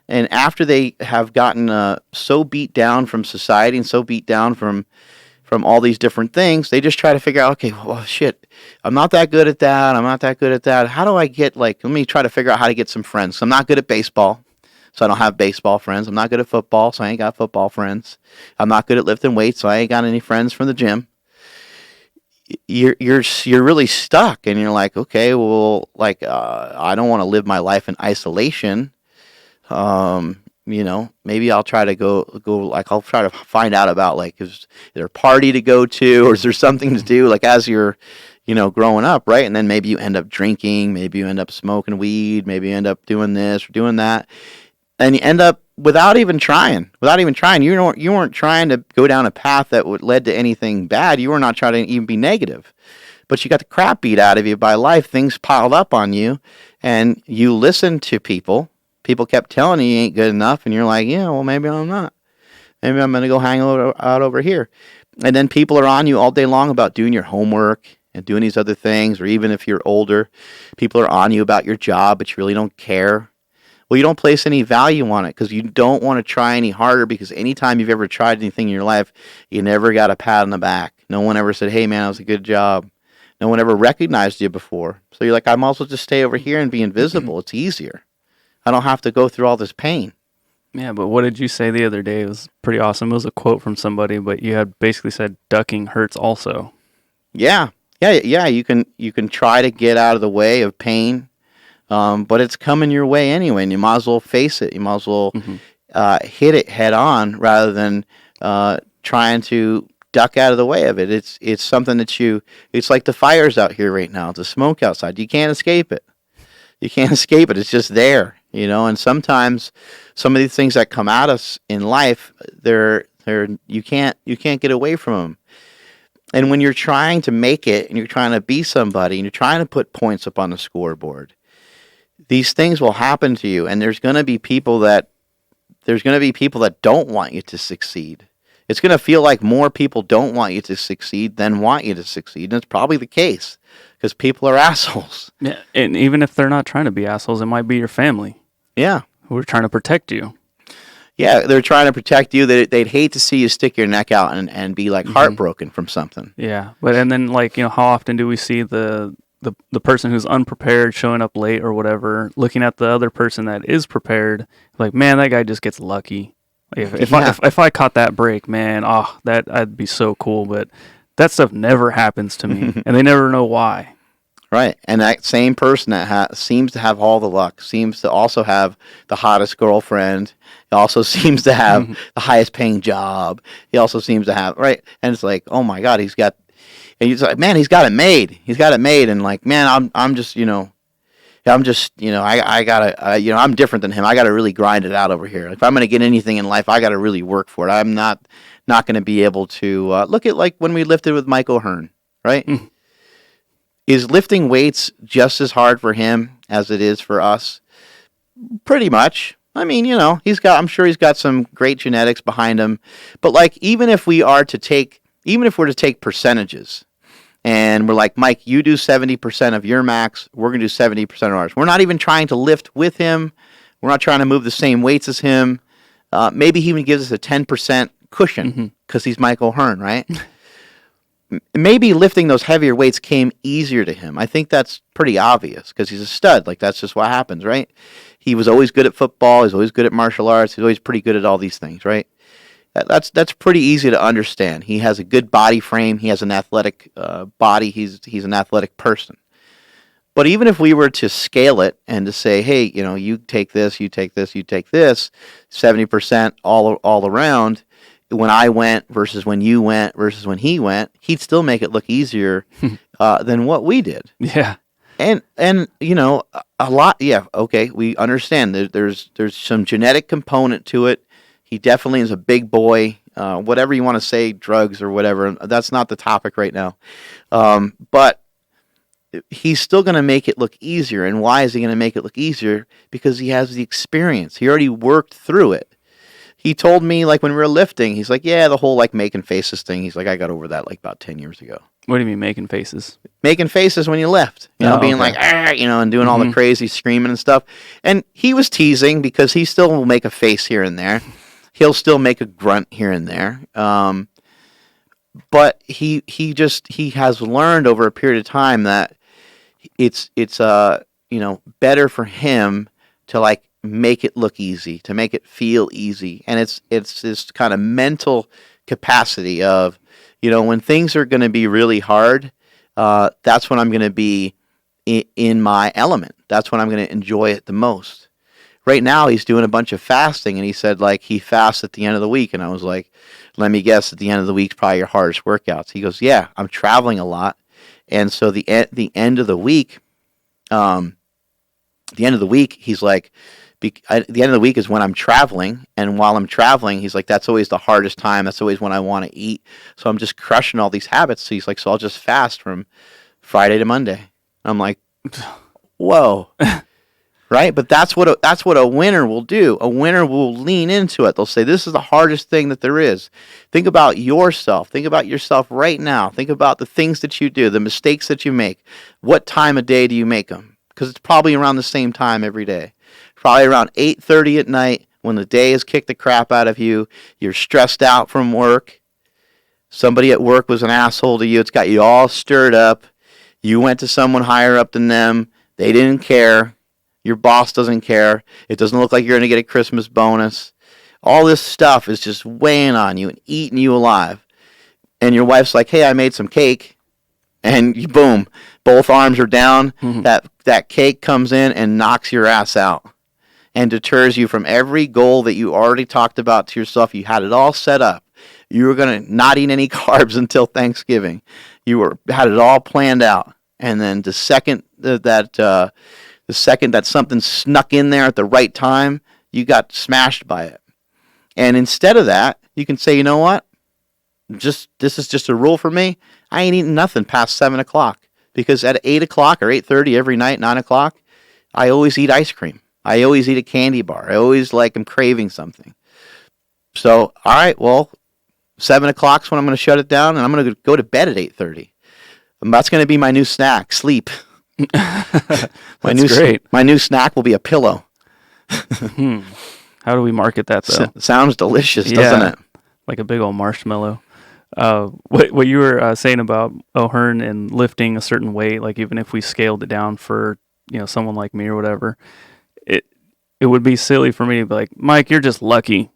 [SPEAKER 1] and after they have gotten so beat down from society and so beat down from all these different things, they just try to figure out, okay, well, shit, I'm not that good at that. I'm not that good at that. How do I get, let me try to figure out how to get some friends. So I'm not good at baseball, so I don't have baseball friends. I'm not good at football, so I ain't got football friends. I'm not good at lifting weights, so I ain't got any friends from the gym. You're really stuck, and you're like, okay, well, I don't want to live my life in isolation. Maybe I'll try to go, I'll try to find out about, is there a party to go to, or is there something to do, as you're, growing up, right? And then maybe you end up drinking, maybe you end up smoking weed, maybe you end up doing this or doing that, and you end up without even trying. You weren't trying to go down a path that would led to anything bad. You were not trying to even be negative, but you got the crap beat out of you by life. Things piled up on you, and you listened to people. People kept telling you ain't good enough, and you're like, yeah, well, maybe I'm not. Maybe I'm going to go hang out over here. And then people are on you all day long about doing your homework and doing these other things, or even if you're older, people are on you about your job, but you really don't care. Well, you don't place any value on it because you don't want to try any harder, because anytime you've ever tried anything in your life, you never got a pat on the back. No one ever said, hey, man, that was a good job. No one ever recognized you before. So you're like, I might as well just stay over here and be invisible. It's easier. I don't have to go through all this pain.
[SPEAKER 2] Yeah, but what did you say the other day? It was pretty awesome. It was a quote from somebody, but you had basically said ducking hurts also.
[SPEAKER 1] Yeah. You can try to get out of the way of pain, but it's coming your way anyway, and you might as well face it. You might as well hit it head on rather than trying to duck out of the way of it. It's something that it's like the fires out here right now. The smoke outside. You can't escape it. It's just there. And sometimes some of these things that come at us in life, you can't get away from them. And when you're trying to make it, and you're trying to be somebody, and you're trying to put points up on the scoreboard, these things will happen to you. And there's going to be people that don't want you to succeed. It's going to feel like more people don't want you to succeed than want you to succeed. And it's probably the case, because people are assholes.
[SPEAKER 2] Yeah, and even if they're not trying to be assholes, it might be your family.
[SPEAKER 1] Yeah.
[SPEAKER 2] Who are trying to protect you.
[SPEAKER 1] Yeah, they're trying to protect you. They'd hate to see you stick your neck out and be heartbroken from something.
[SPEAKER 2] Yeah, but and then how often do we see the the person who's unprepared showing up late or whatever, looking at the other person that is prepared, like, man, that guy just gets lucky. Like if I caught that break, man, I'd be so cool. But that stuff never happens to me, and they never know why.
[SPEAKER 1] Right, and that same person that seems to have all the luck, seems to also have the hottest girlfriend. He also seems to have the highest paying job. He also seems to have, right, and it's like, oh my God, and he's like, man, he's got it made. He's got it made, and like, man, I'm just, I gotta, I'm different than him. I gotta really grind it out over here. If I'm gonna get anything in life, I gotta really work for it. I'm not gonna be able to look at like when we lifted with Mike O'Hearn, right? Is lifting weights just as hard for him as it is for us? Pretty much. I mean, I'm sure he's got some great genetics behind him, but like, even if we're to take percentages, and we're like, Mike, you do 70% of your max, we're going to do 70% of ours. We're not even trying to lift with him. We're not trying to move the same weights as him. Maybe he even gives us a 10% cushion because he's Mike O'Hearn, right? Maybe lifting those heavier weights came easier to him. I think that's pretty obvious because he's a stud. Like, that's just what happens, right? He was always good at football. He's always good at martial arts. He's always pretty good at all these things, right? That's pretty easy to understand. He has a good body frame. He has an athletic body. He's an athletic person. But even if we were to scale it and to say, hey, you take this, you take this, you take this, 70% all around, when I went versus when you went versus when he went, he'd still make it look easier than what we did.
[SPEAKER 2] Yeah.
[SPEAKER 1] And a lot, yeah, okay, we understand there's some genetic component to it. He definitely is a big boy, whatever you want to say, drugs or whatever. That's not the topic right now. But he's still going to make it look easier. And why is he going to make it look easier? Because he has the experience. He already worked through it. He told me, like, when we were lifting, he's like, yeah, the whole, like, making faces thing. He's like, I got over that, like, about 10 years ago.
[SPEAKER 2] What do you mean making faces?
[SPEAKER 1] Making faces when you lift. Being like, and doing all the crazy screaming and stuff. And he was teasing because he still will make a face here and there. He'll still make a grunt here and there. But he has learned over a period of time that it's better for him to, like, make it look easy, to make it feel easy. And it's this kind of mental capacity of, when things are going to be really hard, that's when I'm going to be in my element. That's when I'm going to enjoy it the most. Right now, he's doing a bunch of fasting, and he said, like, he fasts at the end of the week. And I was like, let me guess, at the end of the week's probably your hardest workouts. He goes, yeah, I'm traveling a lot. And so the end of the week, he's like, the end of the week is when I'm traveling. And while I'm traveling, he's like, that's always the hardest time. That's always when I want to eat. So I'm just crushing all these habits. So he's like, so I'll just fast from Friday to Monday. I'm like, whoa. Right? But that's what a winner will do. A winner will lean into it. They'll say, this is the hardest thing that there is. Think about yourself. Think about yourself right now. Think about the things that you do, the mistakes that you make. What time of day do you make them? Because it's probably around the same time every day. Probably around 8:30 at night when the day has kicked the crap out of you. You're stressed out from work. Somebody at work was an asshole to you. It's got you all stirred up. You went to someone higher up than them. They didn't care. Your boss doesn't care. It doesn't look like you're going to get a Christmas bonus. All this stuff is just weighing on you and eating you alive. And your wife's like, hey, I made some cake. And you, boom, both arms are down. Mm-hmm. That cake comes in and knocks your ass out and deters you from every goal that you already talked about to yourself. You had it all set up. You were going to not eat any carbs until Thanksgiving. You had it all planned out. And then the second that something snuck in there at the right time, you got smashed by it. And instead of that, you can say, you know what? This is just a rule for me. I ain't eating nothing past 7 o'clock. Because at 8 o'clock or 8:30 every night, 9 o'clock, I always eat ice cream. I always eat a candy bar. I always am craving something. So, all right, well, 7 o'clock is when I'm going to shut it down, and I'm going to go to bed at 8:30. And that's going to be my new snack, sleep.
[SPEAKER 2] Great.
[SPEAKER 1] My new snack will be a pillow.
[SPEAKER 2] How do we market that, though?
[SPEAKER 1] Sounds delicious, doesn't it?
[SPEAKER 2] Like a big old marshmallow. What you were saying about O'Hearn and lifting a certain weight, like even if we scaled it down for someone like me or whatever, it it would be silly for me to be like, Mike, you're just lucky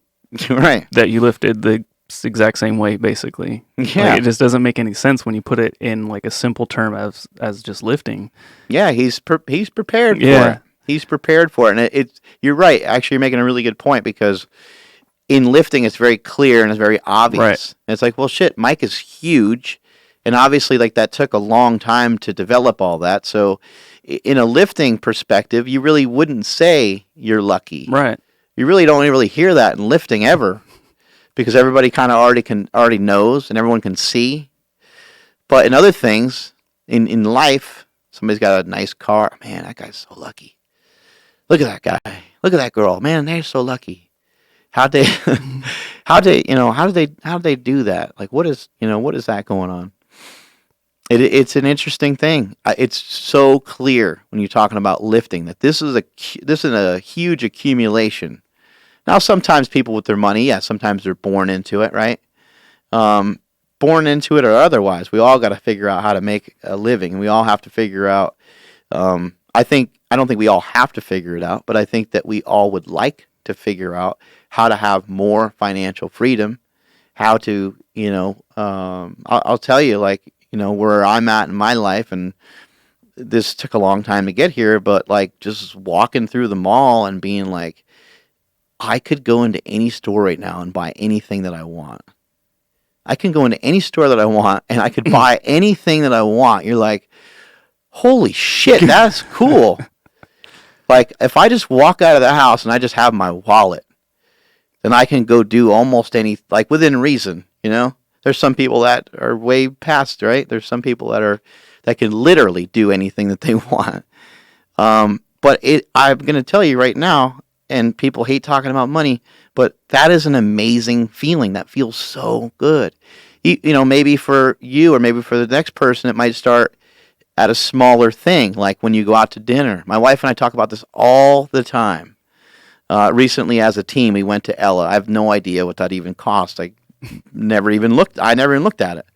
[SPEAKER 1] Right.
[SPEAKER 2] that you lifted the exact same weight, basically.
[SPEAKER 1] Yeah.
[SPEAKER 2] Like, it just doesn't make any sense when you put it in like a simple term as just lifting.
[SPEAKER 1] Yeah, he's prepared for
[SPEAKER 2] Yeah.
[SPEAKER 1] it. He's prepared for it, and it's you're right. Actually, you're making a really good point because in lifting, it's very clear and it's very obvious.
[SPEAKER 2] Right.
[SPEAKER 1] And it's like, well, shit, Mike is huge, and obviously, like that took a long time to develop all that. So, in a lifting perspective, you really wouldn't say you're lucky.
[SPEAKER 2] Right.
[SPEAKER 1] You really don't really hear that in lifting ever, because everybody kind of already knows and everyone can see. But in other things, in life, somebody's got a nice car. Man, that guy's so lucky. Look at that guy. Look at that girl. Man, they're so lucky. How did they do that? Like, what is that going on? It's an interesting thing. It's so clear when you're talking about lifting that this is a huge accumulation. Now, sometimes people with their money, yeah, sometimes they're born into it, right? Born into it or otherwise, we all got to figure out how to make a living, and we all have to figure out. I don't think we all have to figure it out, but I think that we all would like to figure out how to have more financial freedom. How to, I'll tell you, like, where I'm at in my life, and this took a long time to get here, but like just walking through the mall and being like, I could go into any store right now and buy anything that I want. I can go into any store that I want and I could buy anything that I want. You're like, holy shit, that's cool. Like, if I just walk out of the house and I just have my wallet, then I can go do almost any, like within reason, There's some people that are way past, right? There's some people that can literally do anything that they want. But I'm going to tell you right now, and people hate talking about money, but that is an amazing feeling. That feels so good. Maybe for you or maybe for the next person, it might start at a smaller thing, like when you go out to dinner. My wife and I talk about this all the time. Recently, as a team, we went to Ella. I have no idea what that even cost. I never even looked at it.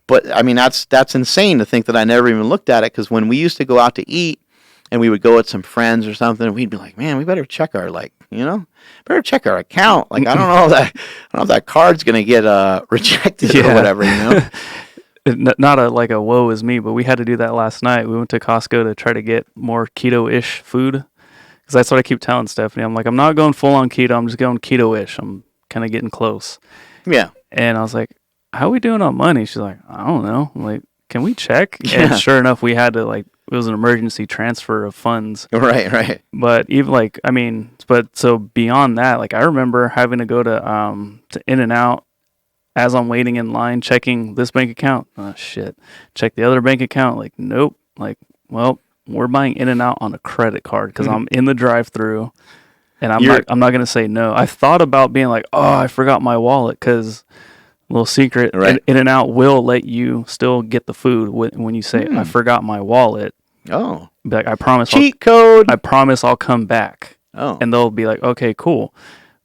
[SPEAKER 1] But I mean, that's insane to think that I never even looked at it, because when we used to go out to eat and we would go with some friends or something, we'd be like, man, we better check our better check our account. Like, I don't know if that card's gonna get rejected or whatever,
[SPEAKER 2] Not a woe is me, but we had to do that last night. We went to Costco to try to get more keto-ish food, because that's what I keep telling Stephanie. I'm like, I'm not going full on keto. I'm just going keto-ish. I'm kind of getting close.
[SPEAKER 1] Yeah.
[SPEAKER 2] And I was like, how are we doing on money? She's like, I don't know. I'm like, can we check?
[SPEAKER 1] Yeah.
[SPEAKER 2] And sure enough, we had to, like, it was an emergency transfer of funds.
[SPEAKER 1] Right.
[SPEAKER 2] But even so beyond that, like, I remember having to go to In-N-Out as I'm waiting in line, checking this bank account. Oh, shit. Check the other bank account. Like, nope. Like, well, we're buying In-N-Out on a credit card because I'm in the drive-thru, and I'm not going to say no. I thought about being like, oh, I forgot my wallet, because little secret,
[SPEAKER 1] right.
[SPEAKER 2] In-N-Out will let you still get the food when you say, I forgot my wallet.
[SPEAKER 1] Oh.
[SPEAKER 2] Be like, I promise.
[SPEAKER 1] Cheat code.
[SPEAKER 2] I promise I'll come back.
[SPEAKER 1] Oh.
[SPEAKER 2] And they'll be like, okay, cool.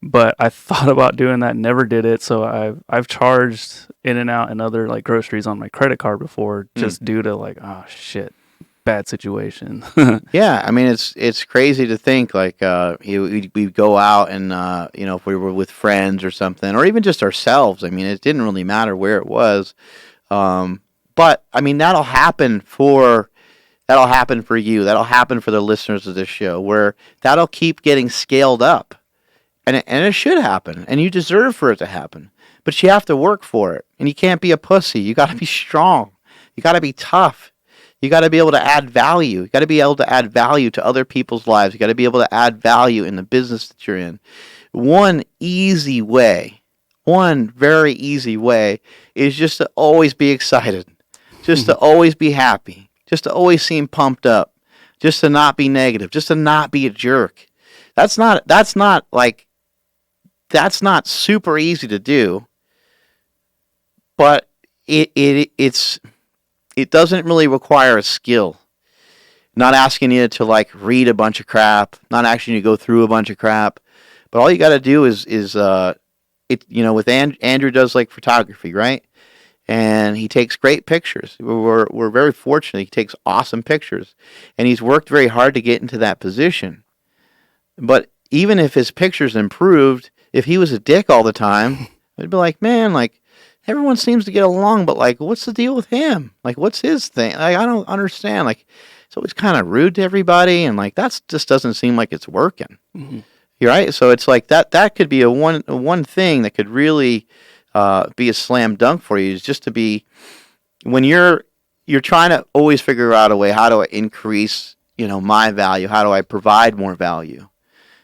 [SPEAKER 2] But I thought about doing that, never did it. So I've charged In-N-Out and other like groceries on my credit card before, just due to like, oh shit, bad situation.
[SPEAKER 1] Yeah, I mean it's crazy to think like we go out and if we were with friends or something, or even just ourselves. I mean, it didn't really matter where it was, but I mean that'll happen for you. That'll happen for the listeners of this show, where that'll keep getting scaled up. And it should happen, and you deserve for it to happen. But you have to work for it, and you can't be a pussy. You got to be strong. You got to be tough. You got to be able to add value. You got to be able to add value to other people's lives. You got to be able to add value in the business that you're in. One very easy way is just to always be excited, just to always be happy, just to always seem pumped up, just to not be negative, just to not be a jerk. That's not super easy to do, but it doesn't really require a skill. Not asking you to like read a bunch of crap, not asking you to go through a bunch of crap, but all you got to do is with Andrew does like photography, right? and he takes great pictures. We're very fortunate. He takes awesome pictures, and he's worked very hard to get into that position. But even if his pictures improved, if he was a dick all the time, I'd be like, man, like, everyone seems to get along, but like, what's the deal with him? Like, what's his thing? Like, I don't understand. Like, he's always kind of rude to everybody, and like, that's just doesn't seem like it's working. Mm-hmm. You're right. So it's like that could be a one thing that could really be a slam dunk for you, is just to be, when you're trying to always figure out a way, how do I increase, my value? How do I provide more value?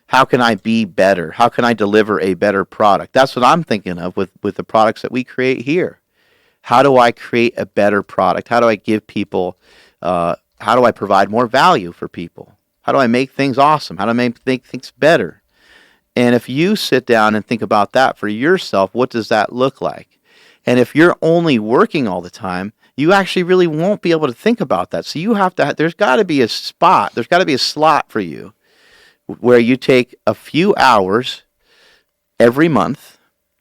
[SPEAKER 1] How can I be better? How can I deliver a better product? That's what I'm thinking of with the products that we create here. How do I create a better product? How do I give people, how do I provide more value for people? How do I make things awesome? How do I make things better? And if you sit down and think about that for yourself, what does that look like? And if you're only working all the time, you actually really won't be able to think about that. So you have to, there's got to be a spot, there's got to be a slot for you where you take a few hours every month,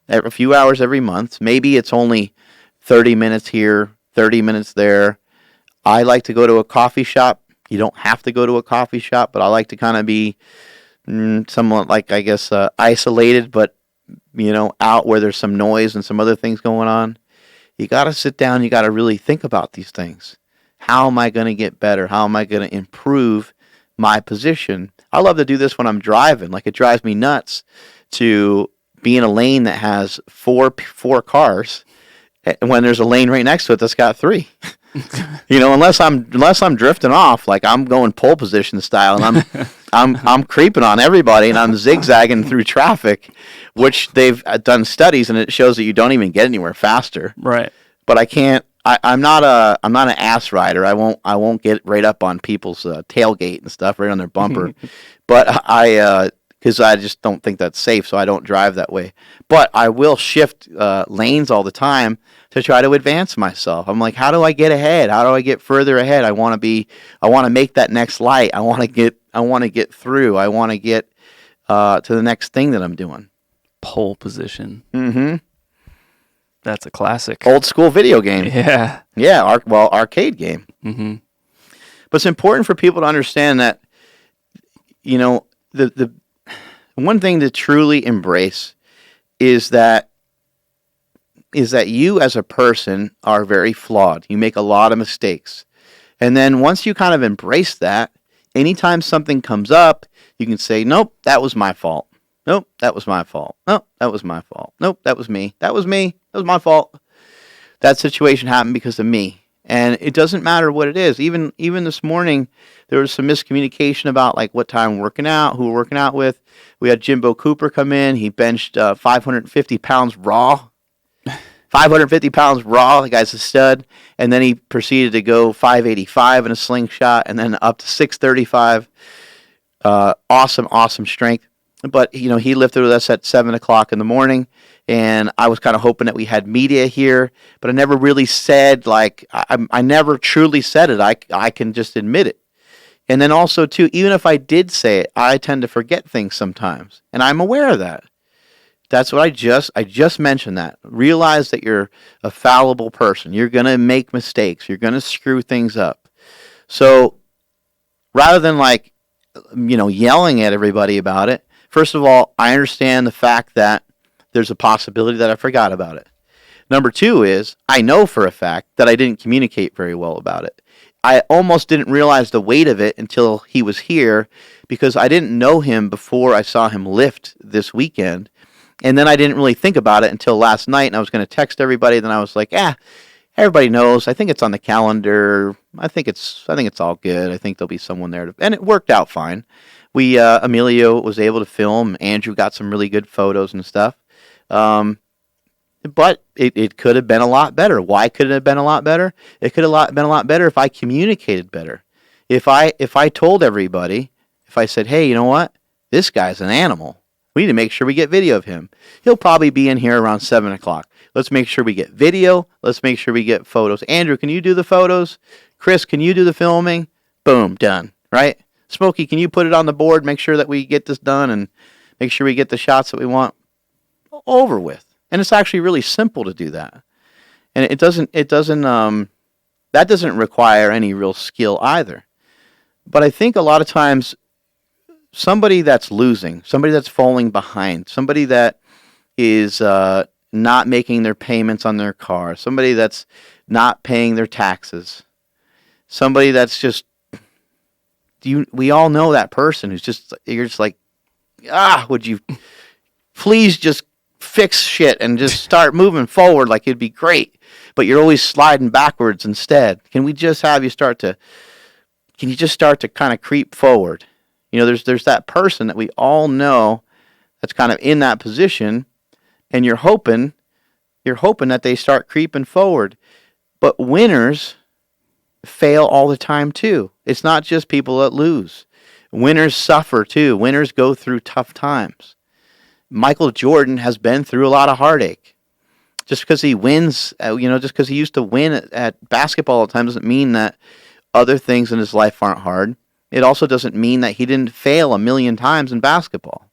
[SPEAKER 1] Maybe it's only 30 minutes here, 30 minutes there. I like to go to a coffee shop. You don't have to go to a coffee shop, but I like to kind of be somewhat, like, I guess, isolated, but, out where there's some noise and some other things going on. You got to sit down. You got to really think about these things. How am I going to get better? How am I going to improve my position? I love to do this when I'm driving. Like, it drives me nuts to be in a lane that has four cars, when there's a lane right next to it that's got 3. Unless I'm drifting off, like I'm going pole position style, and I'm creeping on everybody, and I'm zigzagging through traffic, which they've done studies, and it shows that you don't even get anywhere faster.
[SPEAKER 2] Right.
[SPEAKER 1] But I can't. I'm not an ass rider. I won't get right up on people's tailgate and stuff, right on their bumper. But because I just don't think that's safe, so I don't drive that way. But I will shift lanes all the time to try to advance myself. I'm like, how do I get ahead? How do I get further ahead? I want to make that next light. I want to get through. I want to get to the next thing that I'm doing.
[SPEAKER 2] Pole position.
[SPEAKER 1] Mm-hmm.
[SPEAKER 2] That's a classic.
[SPEAKER 1] Old school video game.
[SPEAKER 2] Yeah.
[SPEAKER 1] Yeah, arcade game.
[SPEAKER 2] Mm-hmm.
[SPEAKER 1] But it's important for people to understand that, the one thing to truly embrace is that you as a person are very flawed. You make a lot of mistakes. And then once you kind of embrace that, anytime something comes up, you can say, nope, that was my fault. Nope, that was my fault. Nope, that was my fault. Nope, that was me. That was me. That was my fault. That situation happened because of me. And it doesn't matter what it is. Even this morning, there was some miscommunication about like what time we're working out, who we're working out with. We had Jimbo Cooper come in. He benched 550 pounds raw. 550 pounds raw. The guy's a stud. And then he proceeded to go 585 in a slingshot, and then up to 635. Awesome strength. But, he lifted with us at 7 o'clock in the morning, and I was kind of hoping that we had media here, but I never really said, like, I never truly said it. I can just admit it. And then also, too, even if I did say it, I tend to forget things sometimes, and I'm aware of that. That's what I just mentioned that. Realize that you're a fallible person. You're going to make mistakes. You're going to screw things up. So rather than, like, yelling at everybody about it, first of all, I understand the fact that there's a possibility that I forgot about it. Number 2 is, I know for a fact that I didn't communicate very well about it. I almost didn't realize the weight of it until he was here, because I didn't know him before I saw him lift this weekend. And then I didn't really think about it until last night, and I was going to text everybody. Then I was like, everybody knows. I think it's on the calendar. I think it's all good. I think there'll be someone there. And it worked out fine. Emilio was able to film. Andrew got some really good photos and stuff. But it could have been a lot better. Why could it have been a lot better? It could have been a lot better if I communicated better. If I told everybody, if I said, hey, you know what? This guy's an animal. We need to make sure we get video of him. He'll probably be in here around 7 o'clock. Let's make sure we get video. Let's make sure we get photos. Andrew, can you do the photos? Chris, can you do the filming? Boom, done, right? Smokey, can you put it on the board, make sure that we get this done, and make sure we get the shots that we want? Over with. And it's actually really simple to do that. And that doesn't require any real skill either. But I think a lot of times somebody that's losing, somebody that's falling behind, somebody that is not making their payments on their car, somebody that's not paying their taxes, somebody that's just, we all know that person who's just, you're just like, would you please just fix shit and just start moving forward, like it'd be great, but you're always sliding backwards instead. Can you just start to kind of creep forward? There's that person that we all know that's kind of in that position, and you're hoping that they start creeping forward. But winners fail all the time too. It's not just people that lose. Winners suffer too. Winners go through tough times. Michael Jordan has been through a lot of heartache. Just because he wins, just because he used to win at basketball all the time doesn't mean that other things in his life aren't hard. It also doesn't mean that he didn't fail a million times in basketball.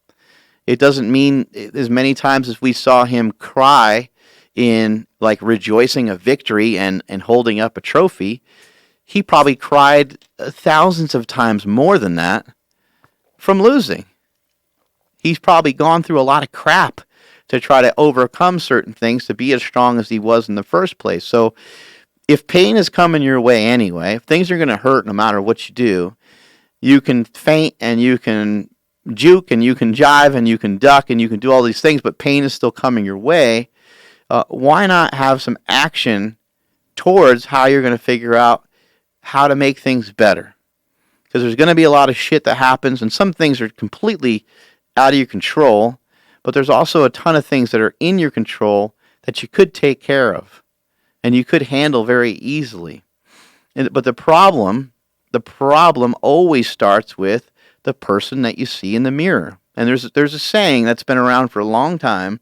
[SPEAKER 1] It doesn't mean as many times as we saw him cry in like rejoicing a victory and holding up a trophy, he probably cried thousands of times more than that from losing. He's probably gone through a lot of crap to try to overcome certain things to be as strong as he was in the first place. So if pain is coming your way anyway, if things are going to hurt no matter what you do, you can feint and you can juke and you can jive and you can duck and you can do all these things, but pain is still coming your way. Why not have some action towards how you're going to figure out how to make things better? Because there's going to be a lot of shit that happens, and some things are completely out of your control, but there's also a ton of things that are in your control that you could take care of and you could handle very easily. But the problem always starts with the person that you see in the mirror. And there's a saying that's been around for a long time.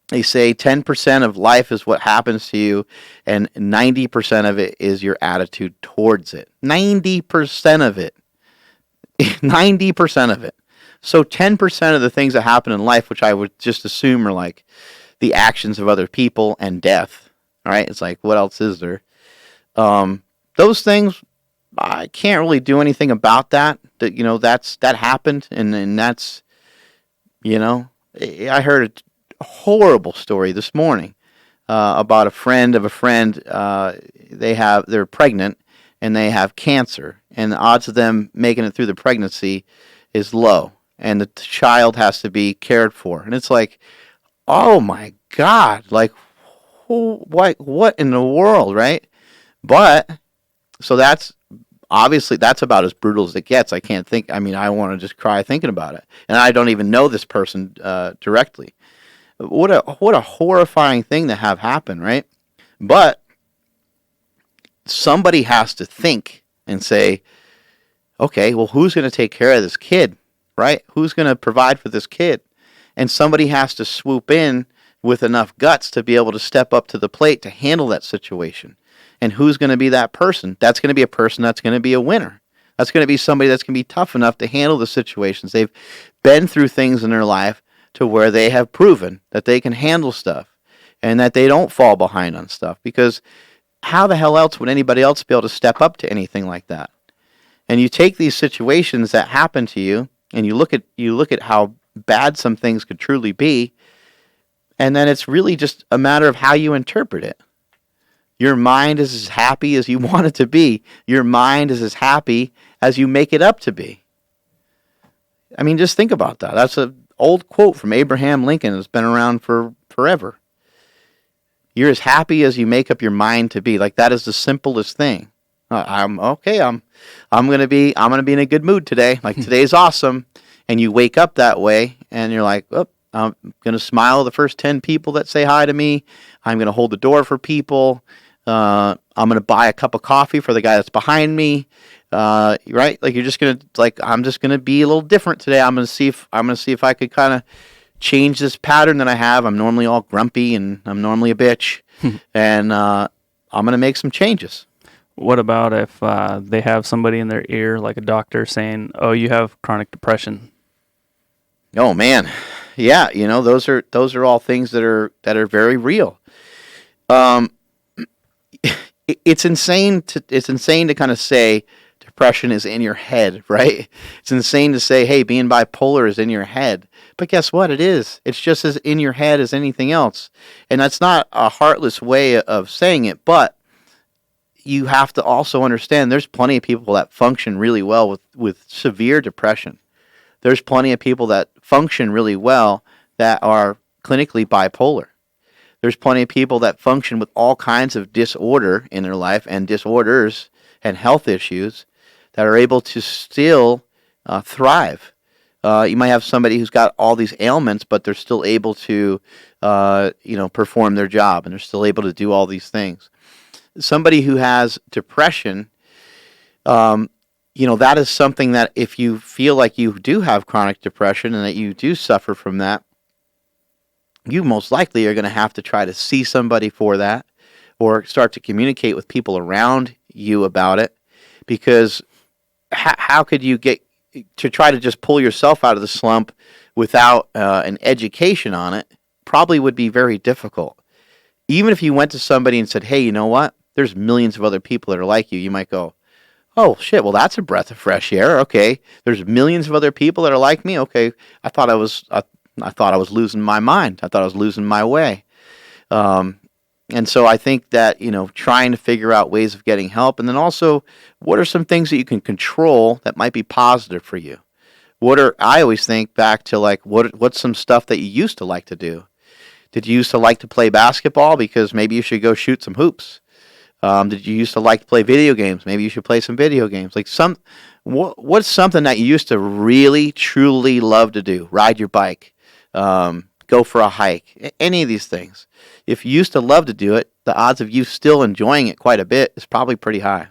[SPEAKER 1] They say 10% of life is what happens to you, and 90% of it is your attitude towards it. 90% of it. 90% of it. So 10% of the things that happen in life, which I would just assume are like the actions of other people and death, right? It's like, what else is there? Those things, I can't really do anything about that. That happened, and that's, I heard a horrible story this morning about a friend of a friend. They're pregnant and they have cancer, and the odds of them making it through the pregnancy is low, and the child has to be cared for. And it's like, oh my God, like, what in the world, right? But so that's about as brutal as it gets. I want to just cry thinking about it. And I don't even know this person directly. What a horrifying thing to have happen, right? But somebody has to think and say, okay, well, who's going to take care of this kid, right? Who's going to provide for this kid? And somebody has to swoop in with enough guts to be able to step up to the plate to handle that situation. And who's going to be that person? That's going to be a person that's going to be a winner. That's going to be somebody that's going to be tough enough to handle the situations. They've been through things in their life to where they have proven that they can handle stuff and that they don't fall behind on stuff. Because how the hell else would anybody else be able to step up to anything like that? And you take these situations that happen to you and you look at how bad some things could truly be, and then it's really just a matter of how you interpret it. Your mind is as happy as you want it to be. Your mind is as happy as you make it up to be. I mean, just think about that. That's an old quote from Abraham Lincoln that's been around for forever. You're as happy as you make up your mind to be. Like, that is the simplest thing. I'm gonna be in a good mood today. Like, today's awesome. And you wake up that way and you're like, oh, I'm going to smile at the first 10 people that say hi to me. I'm going to hold the door for people. I'm going to buy a cup of coffee for the guy that's behind me. Right? Like, you're just going to, like, I'm just going to be a little different today. I'm going to see if I could kind of change this pattern that I have. I'm normally all grumpy and I'm normally a bitch. And I'm going to make some changes.
[SPEAKER 2] What about if they have somebody in their ear, like a doctor, saying, oh, you have chronic depression?
[SPEAKER 1] Oh, man. Yeah, those are all things that are very real. Um, it's insane to kind of say depression is in your head, right? It's insane to say, hey, being bipolar is in your head. But guess what? It is. It's just as in your head as anything else. And that's not a heartless way of saying it, but you have to also understand there's plenty of people that function really well with severe depression. There's plenty of people that function really well that are clinically bipolar. There's plenty of people that function with all kinds of disorder in their life and disorders and health issues that are able to still thrive. You might have somebody who's got all these ailments, but they're still able to, perform their job, and they're still able to do all these things. Somebody who has depression, that is something that if you feel like you do have chronic depression and that you do suffer from that, you most likely are going to have to try to see somebody for that or start to communicate with people around you about it, because how could you get to try to just pull yourself out of the slump without an education on it? Probably would be very difficult. Even if you went to somebody and said, hey, you know what? There's millions of other people that are like you. You might go, oh, shit, well, that's a breath of fresh air. Okay. There's millions of other people that are like me. Okay. I thought I was losing my mind. I thought I was losing my way. And so I think that, trying to figure out ways of getting help, and then also what are some things that you can control that might be positive for you? I always think back to like, what's some stuff that you used to like to do? Did you used to like to play basketball? Because maybe you should go shoot some hoops. Did you used to like to play video games? Maybe you should play some video games. Like what's something that you used to really, truly love to do? Ride your bike, go for a hike, any of these things. If you used to love to do it, the odds of you still enjoying it quite a bit is probably pretty high.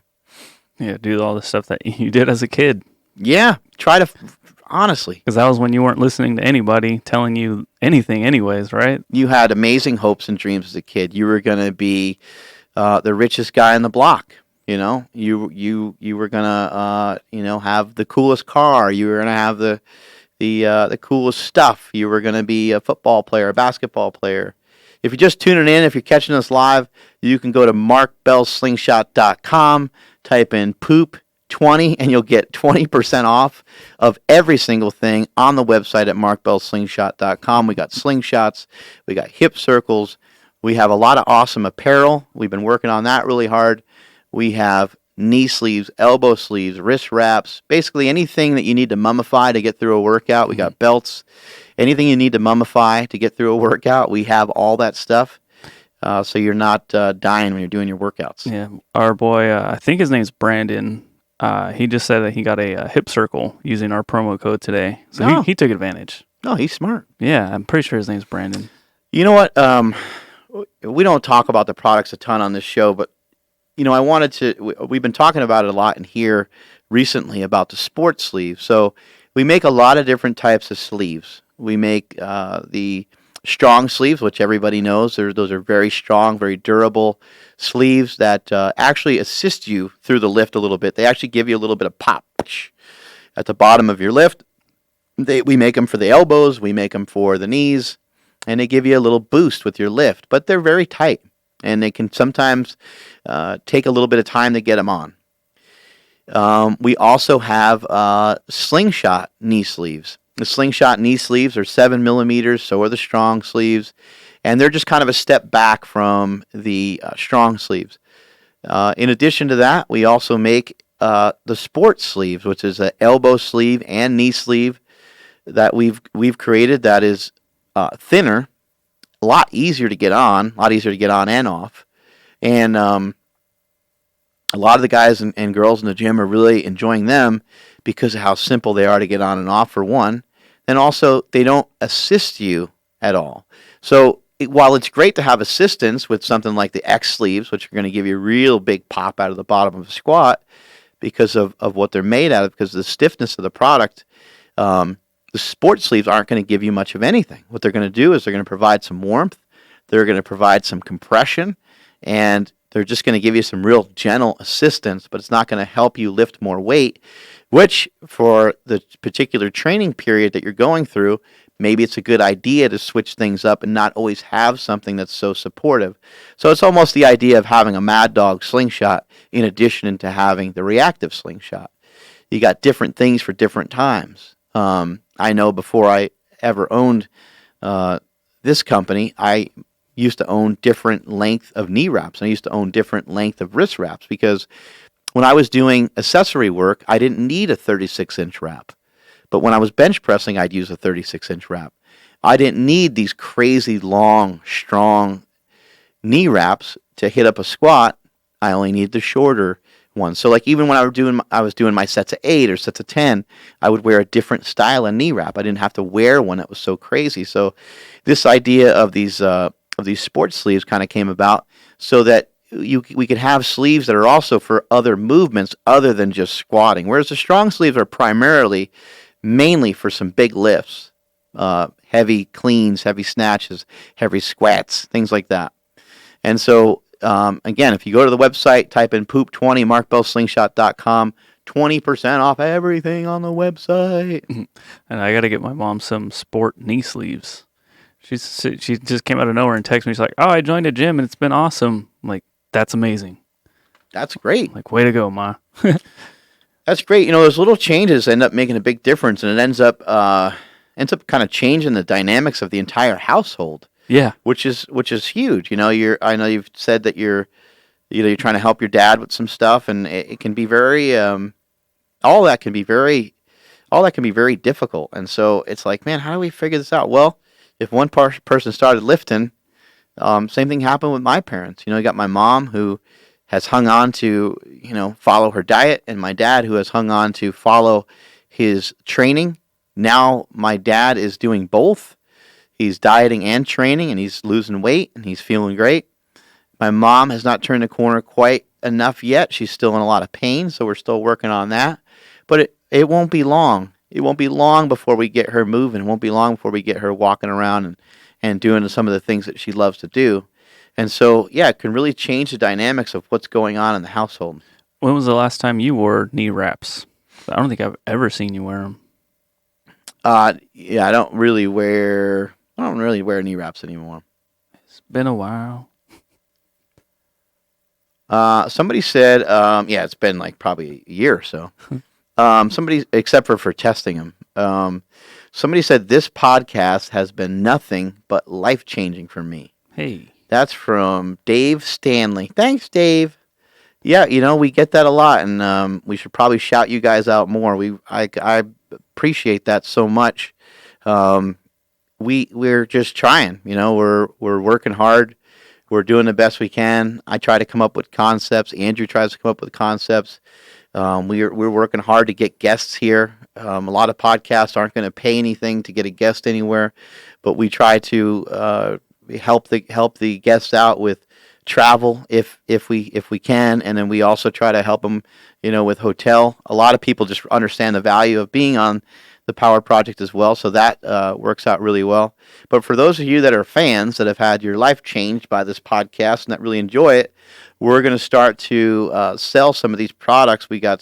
[SPEAKER 2] Yeah, do all the stuff that you did as a kid.
[SPEAKER 1] Yeah, try to, honestly.
[SPEAKER 2] Because that was when you weren't listening to anybody telling you anything anyways, right?
[SPEAKER 1] You had amazing hopes and dreams as a kid. You were going to be the richest guy in the block. You were gonna have the coolest car. You were gonna have the coolest stuff. You were gonna be a football player, a basketball player. If you're just tuning in, if you're catching us live, you can go to markbellslingshot.com, type in poop 20, and you'll get 20% off of every single thing on the website at markbellslingshot.com. We got slingshots, we got hip circles. We have a lot of awesome apparel. We've been working on that really hard. We have knee sleeves, elbow sleeves, wrist wraps, basically anything that you need to mummify to get through a workout. We got belts. Anything you need to mummify to get through a workout, we have all that stuff. So you're not dying when you're doing your workouts.
[SPEAKER 2] Yeah. Our boy, I think his name's Brandon. He just said that he got a hip circle using our promo code today. So he took advantage.
[SPEAKER 1] Oh, he's smart.
[SPEAKER 2] Yeah, I'm pretty sure his name's Brandon.
[SPEAKER 1] You know what? We don't talk about the products a ton on this show, but I wanted to. We've been talking about it a lot in here recently about the sports sleeve. So we make a lot of different types of sleeves. We make the strong sleeves, which everybody knows. Those are very strong, very durable sleeves that actually assist you through the lift a little bit. They actually give you a little bit of pop at the bottom of your lift. We make them for the elbows. We make them for the knees. And they give you a little boost with your lift. But they're very tight. And they can sometimes take a little bit of time to get them on. We also have slingshot knee sleeves. The slingshot knee sleeves are 7 millimeters, so are the strong sleeves. And they're just kind of a step back from the strong sleeves. In addition to that, we also make the sports sleeves, which is an elbow sleeve and knee sleeve that we've created that is thinner, a lot easier to get on and off. And a lot of the guys and girls in the gym are really enjoying them because of how simple they are to get on and off, for one. And also, they don't assist you at all. So while it's great to have assistance with something like the X sleeves, which are going to give you a real big pop out of the bottom of a squat because of what they're made out of, because of the stiffness of the product, the sports sleeves aren't going to give you much of anything. What they're going to do is they're going to provide some warmth, they're going to provide some compression, and they're just going to give you some real gentle assistance, but it's not going to help you lift more weight, which for the particular training period that you're going through maybe it's a good idea to switch things up and not always have something that's so supportive. So it's almost the idea of having a Mad Dog slingshot in addition to having the reactive slingshot. You got different things for different times. I know before I ever owned this company, I used to own different length of knee wraps, and I used to own different length of wrist wraps because when I was doing accessory work, I didn't need a 36-inch wrap. But when I was bench pressing, I'd use a 36-inch wrap. I didn't need these crazy long, strong knee wraps to hit up a squat. I only needed the shorter ones. So like even when I was doing my sets of 8 or sets of 10, I would wear a different style of knee wrap. I didn't have to wear one that was so crazy. So this idea of these sports sleeves kind of came about so that we could have sleeves that are also for other movements other than just squatting. Whereas the strong sleeves are mainly for some big lifts, heavy cleans, heavy snatches, heavy squats, things like that. And so, again, if you go to the website, type in poop20, markbellslingshot.com, 20% off everything on the website.
[SPEAKER 2] And I got to get my mom some sport knee sleeves. She just came out of nowhere and texted me. She's like, "Oh, I joined a gym and it's been awesome." I'm like, that's amazing.
[SPEAKER 1] That's great.
[SPEAKER 2] I'm like, way to go, Ma.
[SPEAKER 1] That's great. Those little changes end up making a big difference, and it ends up kind of changing the dynamics of the entire household.
[SPEAKER 2] Yeah,
[SPEAKER 1] which is huge. I know you've said that you're trying to help your dad with some stuff, and it can be very all that can be very difficult. And so it's like, man, how do we figure this out? Well, if one person started lifting, same thing happened with my parents. You got my mom who has hung on to follow her diet, and my dad who has hung on to follow his training. Now my dad is doing both. He's dieting and training, and he's losing weight, and he's feeling great. My mom has not turned the corner quite enough yet. She's still in a lot of pain, so we're still working on that. But it won't be long. It won't be long before we get her moving. It won't be long before we get her walking around and doing some of the things that she loves to do. And so, yeah, it can really change the dynamics of what's going on in the household.
[SPEAKER 2] When was the last time you wore knee wraps? I don't think I've ever seen you wear them.
[SPEAKER 1] Yeah, I don't really wear knee wraps anymore.
[SPEAKER 2] It's been a while.
[SPEAKER 1] Somebody said, yeah, it's been like probably a year or so. Somebody, except for testing them. Somebody said this podcast has been nothing but life-changing for me.
[SPEAKER 2] Hey.
[SPEAKER 1] That's from Dave Stanley. Thanks, Dave. Yeah, we get that a lot, and we should probably shout you guys out more. I appreciate that so much. We're just trying. We're working hard. We're doing the best we can. I try to come up with concepts. Andrew tries to come up with concepts. We're working hard to get guests here. A lot of podcasts aren't going to pay anything to get a guest anywhere, but we try to help the guests out with travel if we can, and then we also try to help them, with hotel. A lot of people just understand the value of being on the Power Project as well, so that works out really well. But for those of you that are fans that have had your life changed by this podcast and that really enjoy it, we're going to start to sell some of these products. We got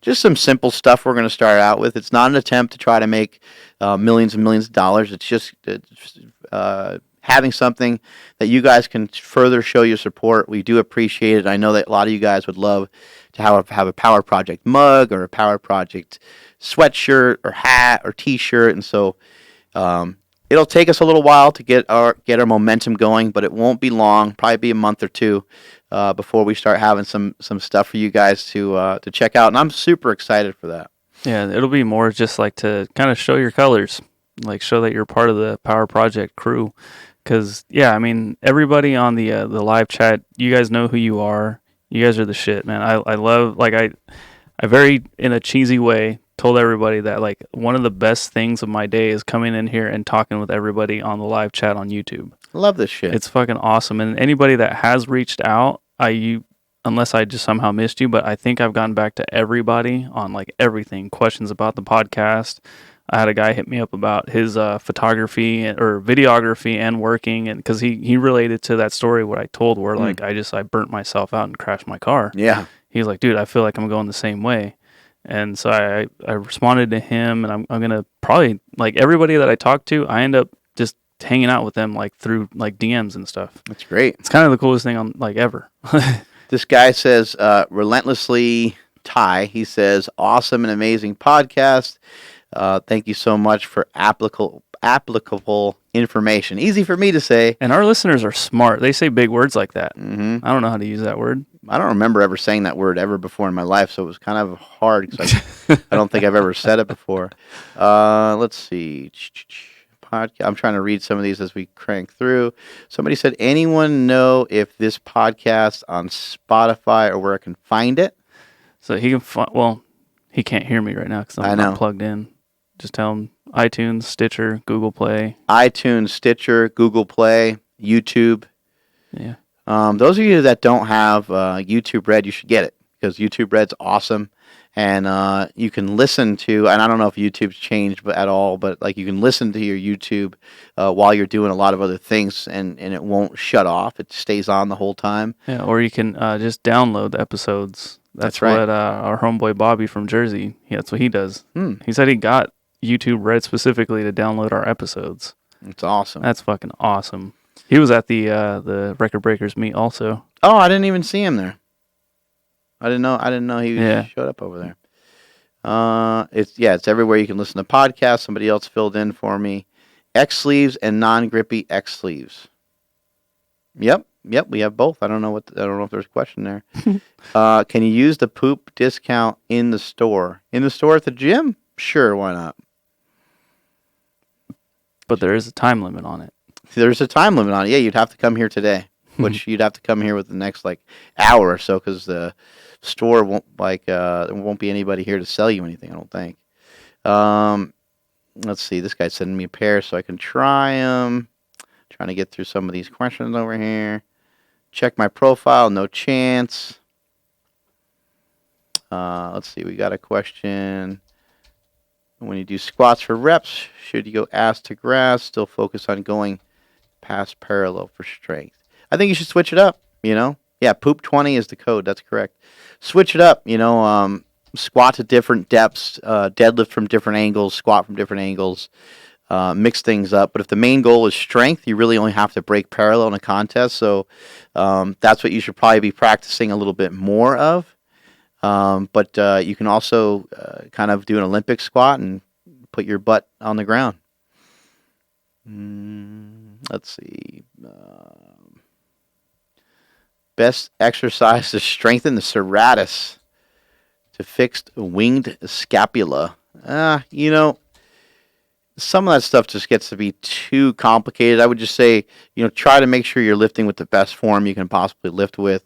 [SPEAKER 1] just some simple stuff we're going to start out with. It's not an attempt to try to make millions and millions of dollars. It's just having something that you guys can further show your support. We do appreciate it. I know that a lot of you guys would love to have a Power Project mug or a Power Project sweatshirt or hat or T-shirt, and so it'll take us a little while to get our momentum going, but it won't be long. Probably be a month or two before we start having some stuff for you guys to check out, and I'm super excited for that.
[SPEAKER 2] Yeah, it'll be more just like to kind of show your colors, like show that you're part of the Power Project crew. Because, yeah, I mean, everybody on the live chat, you guys know who you are. You guys are the shit, man. I love, like, I very, in a cheesy way, told everybody that, like, one of the best things of my day is coming in here and talking with everybody on the live chat on YouTube.
[SPEAKER 1] Love this shit.
[SPEAKER 2] It's fucking awesome. And anybody that has reached out, unless I just somehow missed you, but I think I've gotten back to everybody on, like, everything. Questions about the podcast. I had a guy hit me up about his photography or videography and working, and because he related to that story what I told, where like I burnt myself out and crashed my car.
[SPEAKER 1] Yeah,
[SPEAKER 2] he's like, dude, I feel like I'm going the same way, And so I responded to him, and I'm going to probably, like, everybody that I talk to, I end up just hanging out with them, like, through, like, DMs and stuff.
[SPEAKER 1] That's great.
[SPEAKER 2] It's kind of the coolest thing on, like, ever.
[SPEAKER 1] This guy says, Relentlessly Ty, he says, awesome and amazing podcast. Thank you so much for applicable information. Easy for me to say.
[SPEAKER 2] And our listeners are smart. They say big words like that.
[SPEAKER 1] Mm-hmm.
[SPEAKER 2] I don't know how to use that word.
[SPEAKER 1] I don't remember ever saying that word ever before in my life, so it was kind of hard because I don't think I've ever said it before. Let's see. I'm trying to read some of these as we crank through. Somebody said, anyone know if this podcast on Spotify or where I can find it?
[SPEAKER 2] So he can well, he can't hear me right now because I'm not plugged in. Just tell him iTunes, Stitcher, Google Play.
[SPEAKER 1] iTunes, Stitcher, Google Play, YouTube.
[SPEAKER 2] Yeah.
[SPEAKER 1] Those of you that don't have YouTube Red, you should get it because YouTube Red's awesome. And you can listen to, and I don't know if YouTube's changed at all, but like you can listen to your YouTube while you're doing a lot of other things, and it won't shut off. It stays on the whole time.
[SPEAKER 2] Yeah, or you can just download the episodes. That's right. What our homeboy Bobby from Jersey, that's what he does. He said he got YouTube Red specifically to download our episodes.
[SPEAKER 1] It's awesome.
[SPEAKER 2] That's fucking awesome. He was at the Record Breakers meet also.
[SPEAKER 1] Oh, I didn't even see him there. I didn't know he showed up over there. It's everywhere you can listen to podcasts. Somebody else filled in for me. X sleeves and non-grippy X sleeves. Yep, we have both. I don't know if there's a question there. Can you use the poop discount in the store? In the store at the gym? Sure, why not?
[SPEAKER 2] But there is a time limit on it.
[SPEAKER 1] There's a time limit on it. Yeah, you'd have to come here today, which you'd have to come here with the next hour or so because the store won't there won't be anybody here to sell you anything. I don't think. Let's see. This guy's sending me a pair so I can try them. Trying to get through some of these questions over here. Check my profile. No chance. Let's see. We got a question. When you do squats for reps, should you go ass to grass? Still focus on going past parallel for strength. I think you should switch it up. Yeah, poop 20 is the code. That's correct. Switch it up. Squat to different depths, deadlift from different angles, squat from different angles. Mix things up. But if the main goal is strength, you really only have to break parallel in a contest. So that's what you should probably be practicing a little bit more of. But you can also kind of do an Olympic squat and put your butt on the ground. Let's see. Best exercise to strengthen the serratus to fix winged scapula. Some of that stuff just gets to be too complicated. I would just say, try to make sure you're lifting with the best form you can possibly lift with.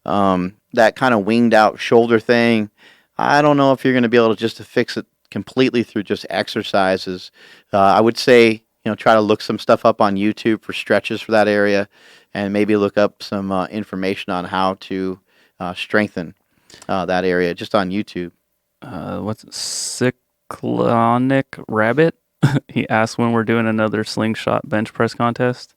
[SPEAKER 1] That kind of winged out shoulder thing, I don't know if you're going to be able to fix it completely through just exercises. I would say, try to look some stuff up on YouTube for stretches for that area and maybe look up some information on how to strengthen that area just on YouTube.
[SPEAKER 2] What's it? Cyclonic Rabbit? He asked when we're doing another slingshot bench press contest.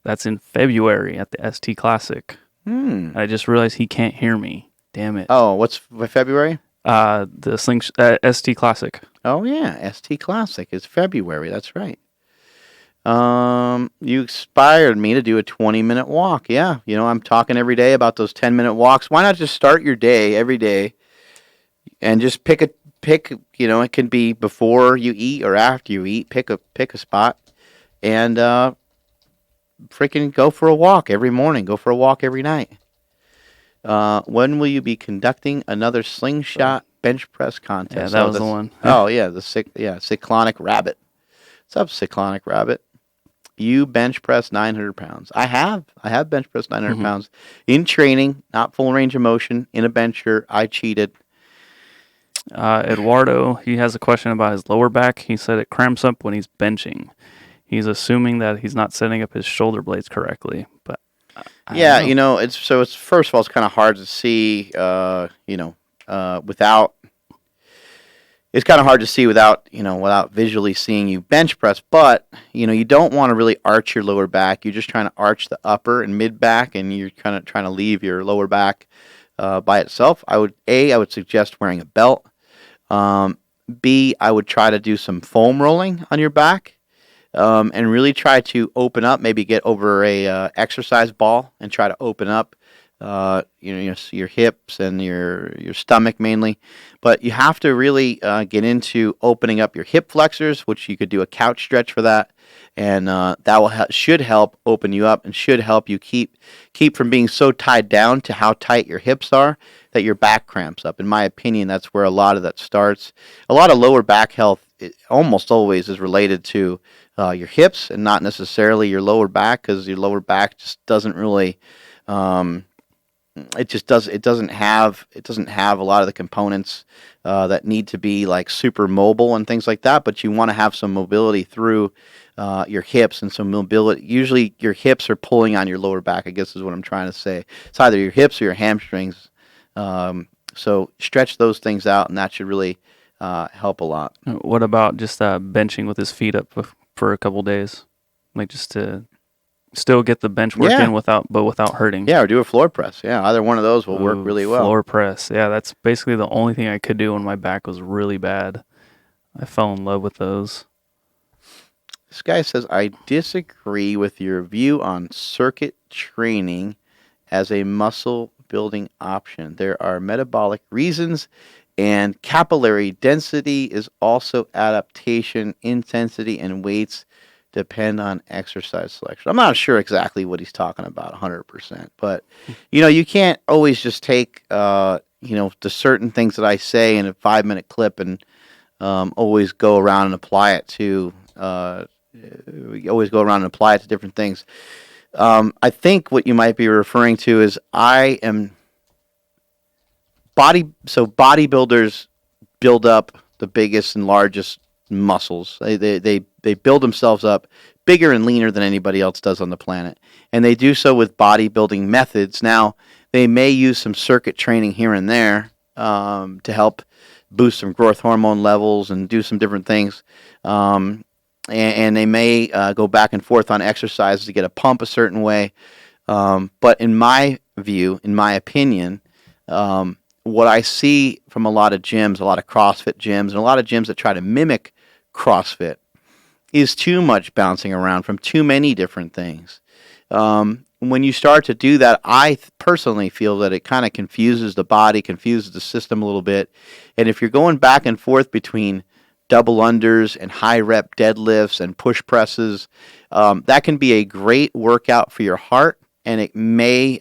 [SPEAKER 2] That's in February at the ST Classic. I just realized he can't hear me. Damn it.
[SPEAKER 1] Oh, what's February?
[SPEAKER 2] The ST Classic.
[SPEAKER 1] Oh, yeah. ST Classic is February. That's right. You inspired me to do a 20-minute walk. Yeah. I'm talking every day about those 10-minute walks. Why not just start your day every day and just pick, it can be before you eat or after you eat. Pick a spot and freaking go for a walk every morning. Go for a walk every night. When will you be conducting another slingshot bench press contest?
[SPEAKER 2] Yeah, that was the one.
[SPEAKER 1] Oh, yeah, Cyclonic Rabbit. What's up, Cyclonic Rabbit? You bench press 900 pounds. I have bench pressed 900 pounds in training, not full range of motion, in a bencher. I cheated.
[SPEAKER 2] Eduardo, he has a question about his lower back. He said it cramps up when he's benching. He's assuming that he's not setting up his shoulder blades correctly, but it's first of all, it's kind of hard to see, without. It's kind of hard to see without visually seeing you bench press, but you don't want to really arch your lower back. You're just trying to arch the upper and mid back, and you're kind of trying to leave your lower back by itself. I would suggest wearing a belt.
[SPEAKER 1] B, I would try to do some foam rolling on your back, and really try to open up. Maybe get over a exercise ball and try to open up. Your hips and your stomach mainly, but you have to really get into opening up your hip flexors, which you could do a couch stretch for that, and that should help open you up and should help you keep from being so tied down to how tight your hips are that your back cramps up. In my opinion, that's where a lot of that starts. A lot of lower back health almost always is related to your hips and not necessarily your lower back, because your lower back just doesn't really. It doesn't have a lot of the components that need to be like super mobile and things like that, but you want to have some mobility through your hips and some mobility. Usually your hips are pulling on your lower back, I guess is what I'm trying to say. It's either your hips or your hamstrings. So stretch those things out, and that should really help a lot.
[SPEAKER 2] What about just benching with his feet up for a couple days, like just to still get the bench work in without hurting?
[SPEAKER 1] Yeah, or do a floor press. Yeah, either one of those will work really well.
[SPEAKER 2] Floor press. Yeah, that's basically the only thing I could do when my back was really bad. I fell in love with those.
[SPEAKER 1] This guy says, I disagree with your view on circuit training as a muscle building option. There are metabolic reasons, and capillary density is also adaptation, intensity, and weights depend on exercise selection. I'm not sure exactly what he's talking about 100%, but you can't always just take the certain things that I say in a 5-minute clip and always go around and apply it to different things. I think what you might be referring to is bodybuilders build up the biggest and largest muscles. They build themselves up bigger and leaner than anybody else does on the planet, and they do so with bodybuilding methods. Now, they may use some circuit training here and there to help boost some growth hormone levels and do some different things, and they may go back and forth on exercises to get a pump a certain way. But in my view, in my opinion, what I see from a lot of gyms, a lot of CrossFit gyms, and a lot of gyms that try to mimic CrossFit, is too much bouncing around from too many different things. When you start to do that, I personally feel that it kind of confuses the body, confuses the system a little bit. And if you're going back and forth between double unders and high rep deadlifts and push presses, that can be a great workout for your heart, and it may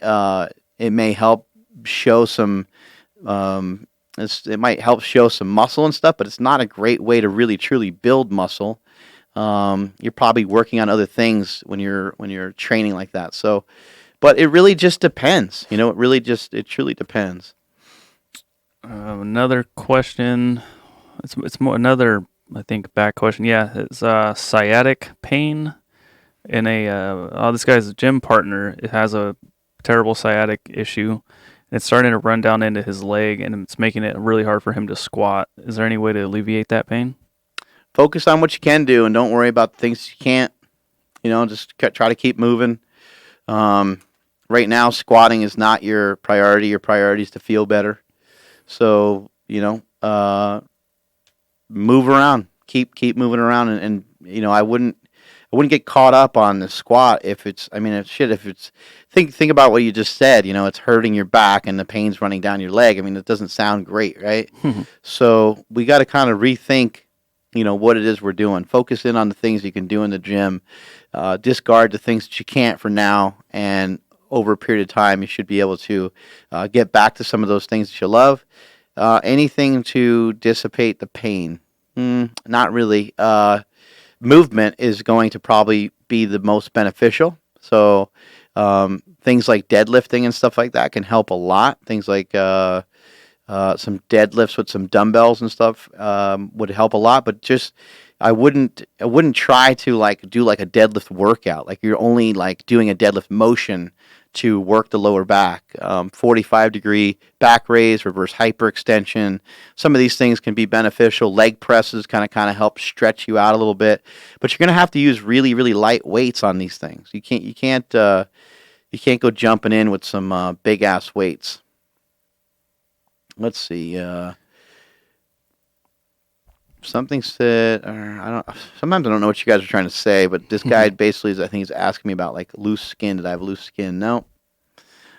[SPEAKER 1] help show some. It might help show some muscle and stuff, but it's not a great way to really truly build muscle. You're probably working on other things when you're training like that. So, but it really just depends. It truly depends.
[SPEAKER 2] Another question. It's more another, I think, back question. Yeah, it's sciatic pain in this guy's gym partner. It has a terrible sciatic issue. It's starting to run down into his leg, and it's making it really hard for him to squat. Is there any way to alleviate that pain?
[SPEAKER 1] Focus on what you can do, and don't worry about the things you can't. Just try to keep moving. Right now, squatting is not your priority. Your priority is to feel better. So, move around. Keep moving around, and I wouldn't get caught up on the squat if it's think about what you just said. It's hurting your back and the pain's running down your leg. It doesn't sound great, right? So we got to kind of rethink what it is we're doing. Focus in on the things you can do in the gym. Discard the things that you can't for now, and over a period of time you should be able to get back to some of those things that you love. Anything to dissipate the pain? Not really. Movement is going to probably be the most beneficial. So things like deadlifting and stuff like that can help a lot. Things like some deadlifts with some dumbbells and stuff would help a lot. But just I wouldn't try to do a deadlift workout. Like you're only doing a deadlift motion to work the lower back. 45-degree back raise, reverse hyperextension. Some of these things can be beneficial. Leg presses kind of help stretch you out a little bit. But you're going to have to use really, really light weights on these things. You can't go jumping in with some big ass weights. Let's see. something said, I don't. Sometimes I don't know what you guys are trying to say, but this guy basically is, I think, he's asking me about like loose skin. Did I have loose skin? No,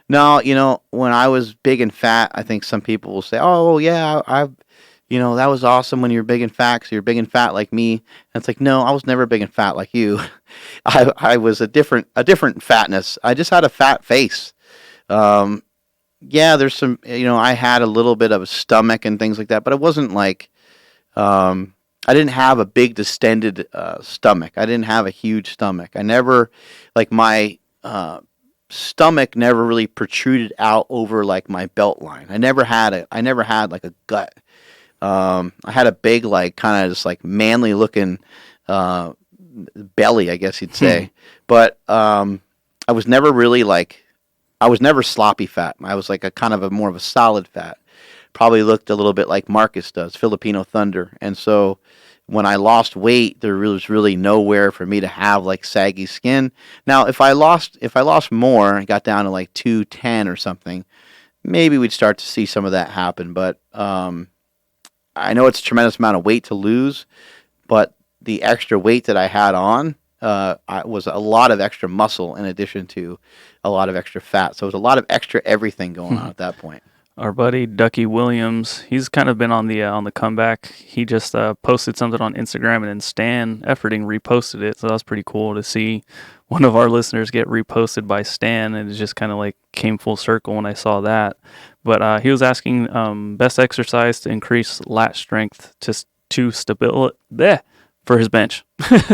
[SPEAKER 1] no. When I was big and fat, I think some people will say, "Oh, yeah, I've, that was awesome when you were big and fat, 'cause you're big and fat like me." And it's like, no, I was never big and fat like you. I was a different fatness. I just had a fat face. Um, yeah, there's some, I had a little bit of a stomach and things like that, but it wasn't like, I didn't have a big distended stomach. I didn't have a huge stomach. I never, like my stomach never really protruded out over like my belt line. I never had like a gut. I had a big, like, kind of just like manly looking belly, I guess you'd say. But I was never really like, I was never sloppy fat. I was like a kind of a more of a solid fat. Probably looked a little bit like Marcus does, Filipino Thunder. And so when I lost weight, there was really nowhere for me to have like saggy skin. Now, if I lost more and got down to like 210 or something, maybe we'd start to see some of that happen. But I know it's a tremendous amount of weight to lose, but the extra weight that I had on was a lot of extra muscle in addition to a lot of extra fat. So it was a lot of extra everything going on at that point.
[SPEAKER 2] Our buddy Ducky Williams, he's kind of been on the comeback. He just posted something on Instagram, and then Stan Efforting reposted it. So that was pretty cool to see one of our listeners get reposted by Stan, and it just kind of like came full circle when I saw that. But he was asking best exercise to increase lat strength to stability for his bench,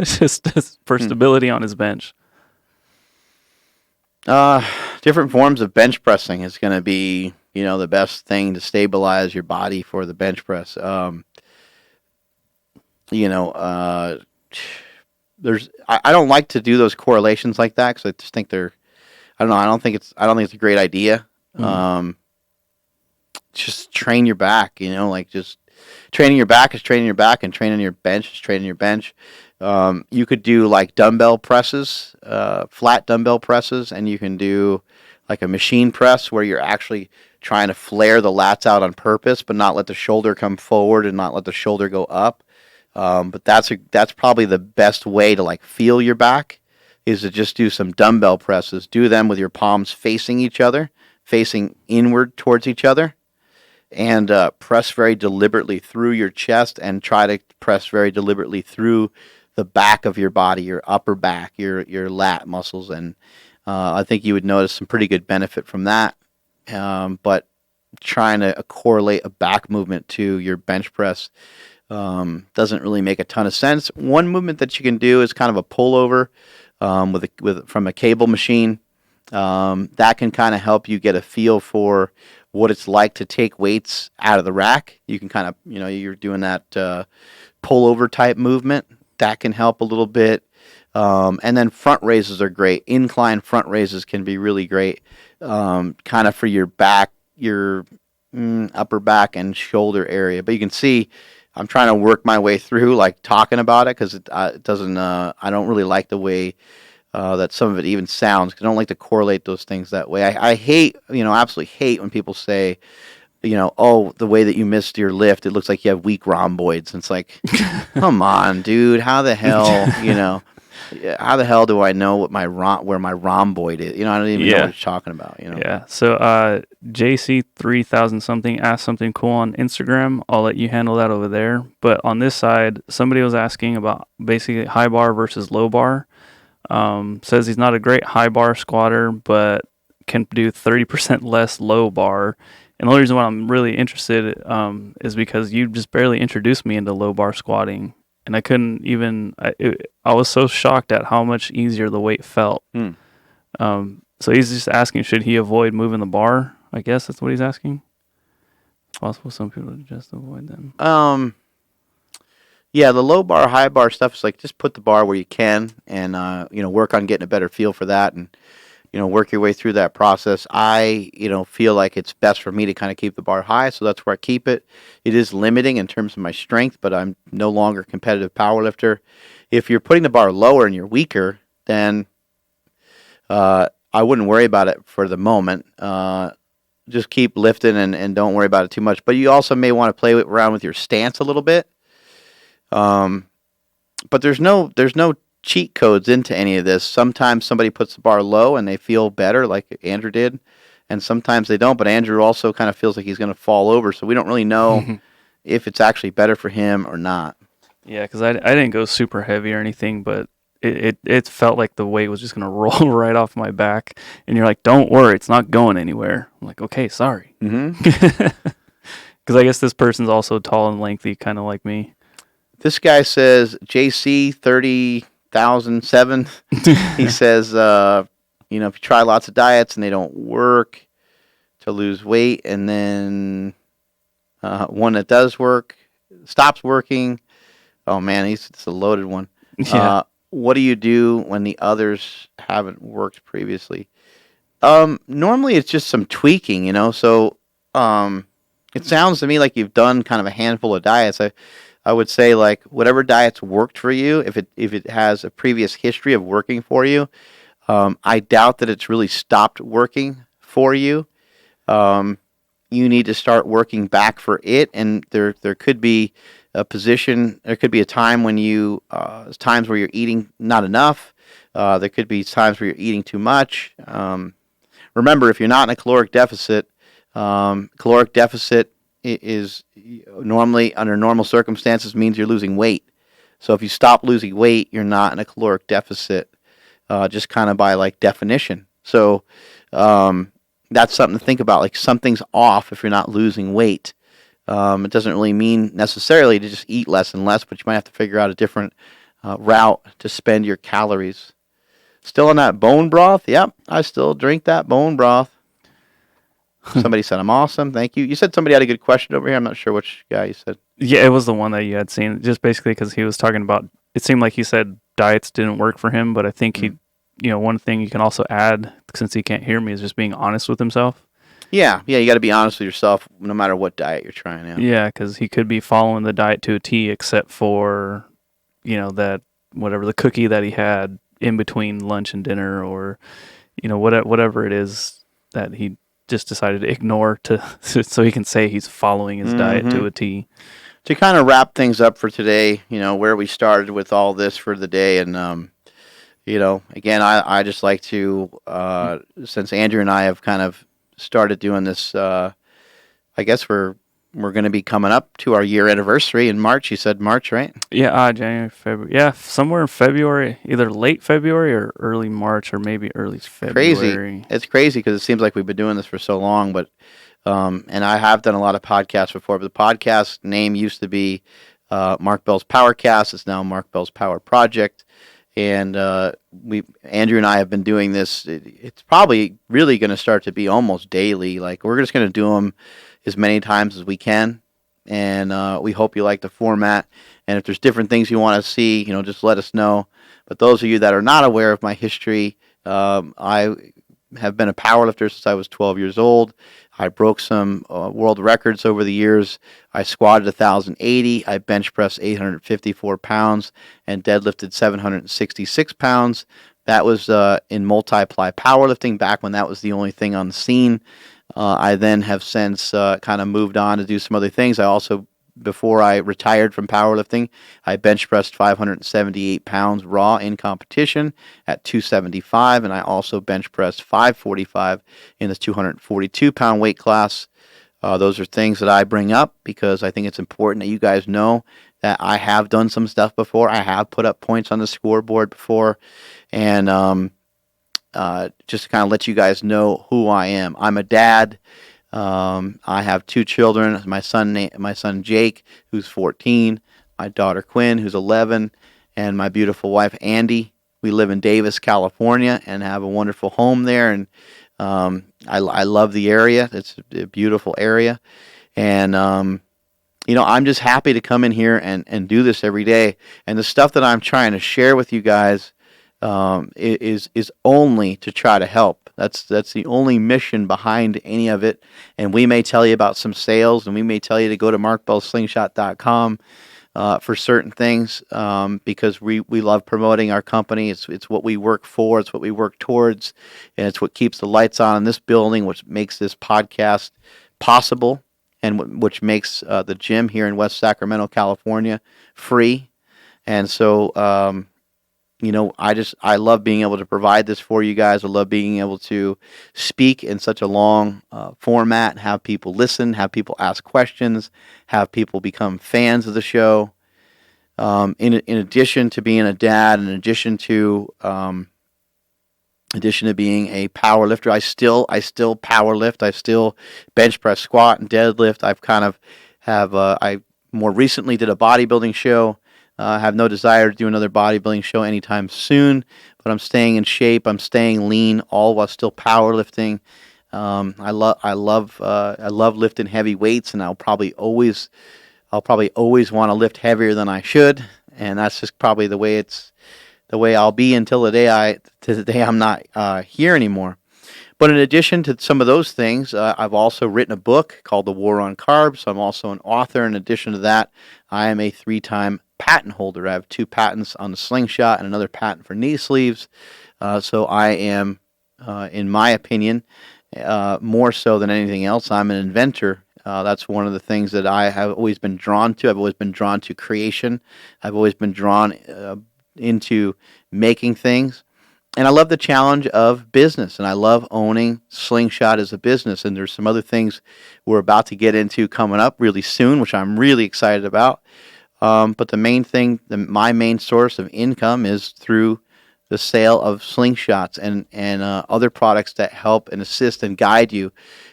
[SPEAKER 2] just for stability on his bench.
[SPEAKER 1] Different forms of bench pressing is going to be, the best thing to stabilize your body for the bench press. There's, I don't like to do those correlations like that because I just think I don't know. I don't think it's a great idea. Just train your back, like just training your back is training your back, and training your bench is training your bench. You could do like dumbbell presses, flat dumbbell presses, and you can do like a machine press where you're actually trying to flare the lats out on purpose, but not let the shoulder come forward and not let the shoulder go up. But that's probably the best way to like feel your back, is to just do some dumbbell presses. Do them with your palms facing each other, facing inward towards each other, and press very deliberately through your chest, and try to press very deliberately through the back of your body, your upper back, your lat muscles, and I think you would notice some pretty good benefit from that. But trying to correlate a back movement to your bench press doesn't really make a ton of sense. One movement that you can do is kind of a pullover from a cable machine. That can kind of help you get a feel for what it's like to take weights out of the rack. You can kind of, you're doing that pullover type movement. That can help a little bit. And then front raises are great. Incline front raises can be really great, kind of for your back, your upper back and shoulder area. But you can see I'm trying to work my way through like talking about it, because it doesn't. I don't really like the way that some of it even sounds, because I don't like to correlate those things that way. I hate, absolutely hate when people say, oh, the way that you missed your lift, it looks like you have weak rhomboids. And it's like, come on, dude, how the hell, how the hell do I know what where my rhomboid is? I don't even know what you're talking about.
[SPEAKER 2] Yeah. So JC3000 something asked something cool on Instagram. I'll let you handle that over there. But on this side, somebody was asking about basically high bar versus low bar. Says he's not a great high bar squatter, but can do 30% less low bar. And the only reason why I'm really interested is because you just barely introduced me into low bar squatting. And I couldn't even, I was so shocked at how much easier the weight felt. So he's just asking, should he avoid moving the bar? I guess that's what he's asking. It's possible some people just avoid them.
[SPEAKER 1] Yeah, the low bar, high bar stuff is like, just put the bar where you can, and, work on getting a better feel for that, and, work your way through that process. I, feel like it's best for me to kind of keep the bar high, so that's where I keep it. It is limiting in terms of my strength, but I'm no longer a competitive powerlifter. If you're putting the bar lower and you're weaker, then I wouldn't worry about it for the moment. Just keep lifting and don't worry about it too much. But you also may want to play around with your stance a little bit. But there's no cheat codes into any of this. Sometimes somebody puts the bar low and they feel better, like Andrew did, and sometimes they don't. But Andrew also kind of feels like he's going to fall over, so we don't really know if it's actually better for him or not.
[SPEAKER 2] Yeah, because I didn't go super heavy or anything, but it felt like the weight was just going to roll right off my back. And you're like, don't worry, it's not going anywhere. I'm like, okay, sorry. Because I guess this person's also tall and lengthy, kind of like me.
[SPEAKER 1] This guy says, JC 30,007. He says, if you try lots of diets and they don't work to lose weight, and then one that does work stops working. Oh, man, it's a loaded one.
[SPEAKER 2] Yeah.
[SPEAKER 1] What do you do when the others haven't worked previously? Normally, it's just some tweaking, So it sounds to me like you've done kind of a handful of diets. I would say, like, whatever diet's worked for you, if it has a previous history of working for you, I doubt that it's really stopped working for you. You need to start working back for it, and there could be a position. There could be a time when times where you're eating not enough. There could be times where you're eating too much. Remember, if you're not in a caloric deficit is normally, under normal circumstances, means you're losing weight. So if you stop losing weight, you're not in a caloric deficit, just kind of by like definition. So that's something to think about. Like, something's off if you're not losing weight. It doesn't really mean necessarily to just eat less and less, but you might have to figure out a different route to spend your calories. Still on that bone broth? Yep, I still drink that bone broth. Somebody said, I'm awesome. Thank you. You said somebody had a good question over here. I'm not sure which guy you said.
[SPEAKER 2] Yeah, it was the one that you had seen. Just basically because he was talking about, it seemed like he said diets didn't work for him, but I think one thing you can also add, since he can't hear me, is just being honest with himself.
[SPEAKER 1] Yeah, you got to be honest with yourself no matter what diet you're trying out.
[SPEAKER 2] Yeah, because he could be following the diet to a T, except for, that whatever the cookie that he had in between lunch and dinner, or, whatever it is that he just decided to ignore so he can say he's following his diet to a T.
[SPEAKER 1] To kind of wrap things up for today, where we started with all this for the day, and again, I just like to, since Andrew and I have kind of started doing this, I guess we're going to be coming up to our year anniversary in March. You said March, right?
[SPEAKER 2] Yeah, January, February. Yeah, somewhere in February, either late February or early March, or maybe early February.
[SPEAKER 1] Crazy. It's crazy because it seems like we've been doing this for so long, but and I have done a lot of podcasts before, but the podcast name used to be Mark Bell's Powercast. It's now Mark Bell's Power Project. And Andrew and I have been doing this. It's probably really going to start to be almost daily. Like, we're just going to do them as many times as we can. And we hope you like the format. And if there's different things you want to see, just let us know. But those of you that are not aware of my history, I have been a powerlifter since I was 12 years old. I broke some world records over the years. I squatted 1,080. I bench pressed 854 pounds and deadlifted 766 pounds. That was in multiply powerlifting, back when that was the only thing on the scene. I then have since kind of moved on to do some other things. I also, before I retired from powerlifting, I bench pressed 578 pounds raw in competition at 275, and I also bench pressed 545 in the 242-pound weight class. Those are things that I bring up because I think it's important that you guys know that I have done some stuff before. I have put up points on the scoreboard before, and just to kind of let you guys know who I am. I'm a dad. I have two children. My son Jake, who's 14, my daughter Quinn, who's 11, and my beautiful wife Andy. We live in Davis, California, and have a wonderful home there. And I love the area. It's a beautiful area, and I'm just happy to come in here and do this every day. And the stuff that I'm trying to share with you guys is only to try to help. That's the only mission behind any of it. And we may tell you about some sales, and we may tell you to go to markbellslingshot.com for certain things, because we love promoting our company. It's what we work for. It's what we work towards, and it's what keeps the lights on in this building, which makes this podcast possible. and which makes the gym here in West Sacramento, California, free. And so, I love being able to provide this for you guys. I love being able to speak in such a long format, have people listen, have people ask questions, have people become fans of the show. In addition to being a dad, in addition to being a power lifter, I still power lift. I still bench press, squat, and deadlift. I more recently did a bodybuilding show. Have no desire to do another bodybuilding show anytime soon, but I'm staying in shape. I'm staying lean, all while still powerlifting. I love lifting heavy weights, and I'll probably always want to lift heavier than I should, and that's just probably the way I'll be until the day I'm not here anymore. But in addition to some of those things, I've also written a book called The War on Carbs. I'm also an author. In addition to that, I am a 3-time patent holder. I have 2 patents on the slingshot and another patent for knee sleeves. So I am, in my opinion, more so than anything else, I'm an inventor. That's one of the things that I have always been drawn to. I've always been drawn to creation. I've always been drawn into making things. And I love the challenge of business, and I love owning Slingshot as a business. And there's some other things we're about to get into coming up really soon, which I'm really excited about. But the main thing, my main source of income is through the sale of Slingshots and other products that help and assist and guide you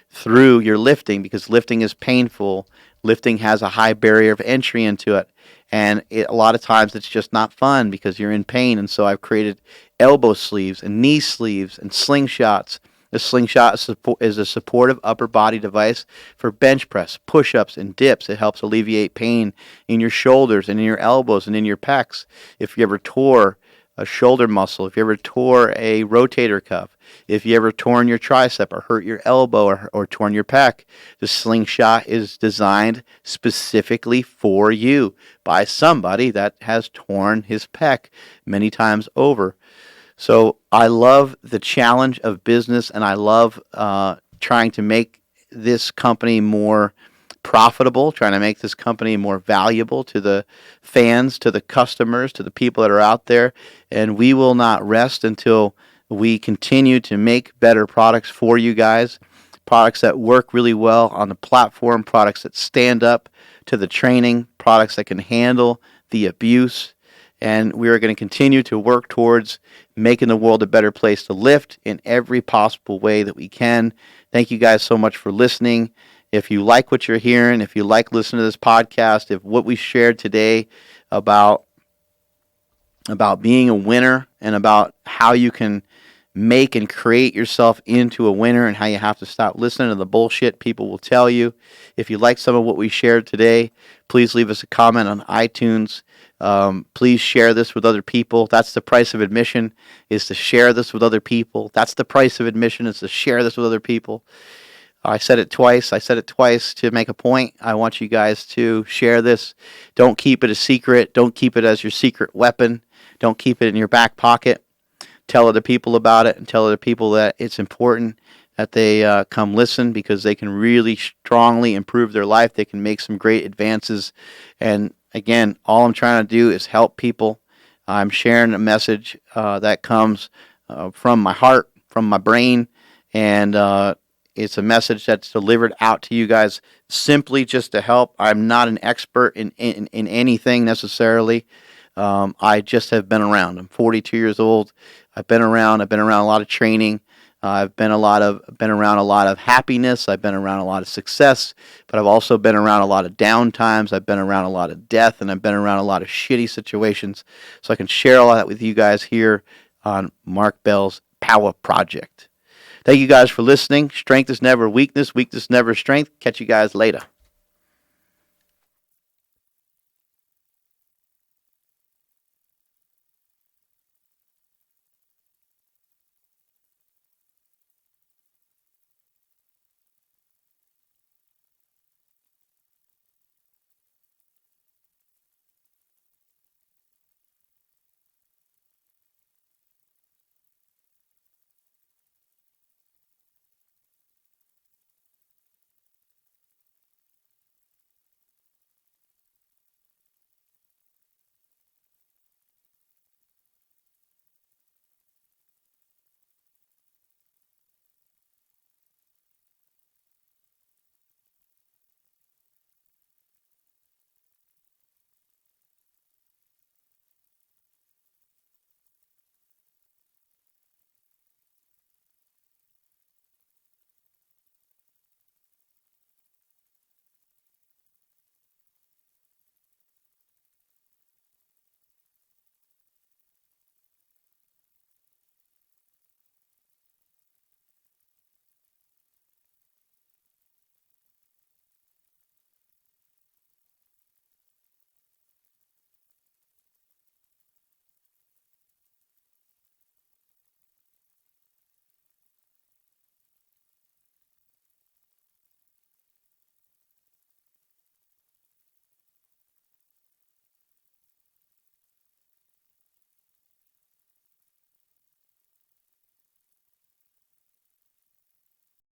[SPEAKER 1] through your lifting, because lifting is painful. Lifting has a high barrier of entry into it. And a lot of times it's just not fun because you're in pain. And so I've created elbow sleeves and knee sleeves and slingshots. The slingshot is a supportive upper body device for bench press, push-ups, and dips. It helps alleviate pain in your shoulders and in your elbows and in your pecs. If you ever tore a shoulder muscle, if you ever tore a rotator cuff, if you ever torn your tricep or hurt your elbow or torn your pec, the slingshot is designed specifically for you by somebody that has torn his pec many times over. So I love the challenge of business, and I love trying to make this company more profitable, trying to make this company more valuable to the fans, to the customers, to the people that are out there. And we will not rest until we continue to make better products for you guys, products that work really well on the platform, products that stand up to the training, products that can handle the abuse. And we are going to continue to work towards making the world a better place to lift in every possible way that we can. Thank you guys so much for listening. If you like what you're hearing, if you like listening to this podcast, if what we shared today about being a winner and about how you can make and create yourself into a winner and how you have to stop listening to the bullshit people will tell you. If you like some of what we shared today, please leave us a comment on iTunes. Please share this with other people. That's the price of admission, is to share this with other people. That's the price of admission, is to share this with other people. I said it twice to make a point. I want you guys to share this. Don't keep it a secret. Don't keep it as your secret weapon. Don't keep it in your back pocket. Tell other people about it, and tell other people that it's important that they come listen, because they can really strongly improve their life. They can make some great advances. And again, all I'm trying to do is help people. I'm sharing a message that comes from my heart, from my brain, and it's a message that's delivered out to you guys simply just to help. I'm not an expert in anything necessarily. I just have been around. I'm 42 years old. I've been around. I've been around a lot of training. I've been around a lot of happiness. I've been around a lot of success, but I've also been around a lot of downtimes. I've been around a lot of death, and I've been around a lot of shitty situations. So I can share all that with you guys here on Mark Bell's Power Project. Thank you guys for listening. Strength is never weakness. Weakness never strength. Catch you guys later.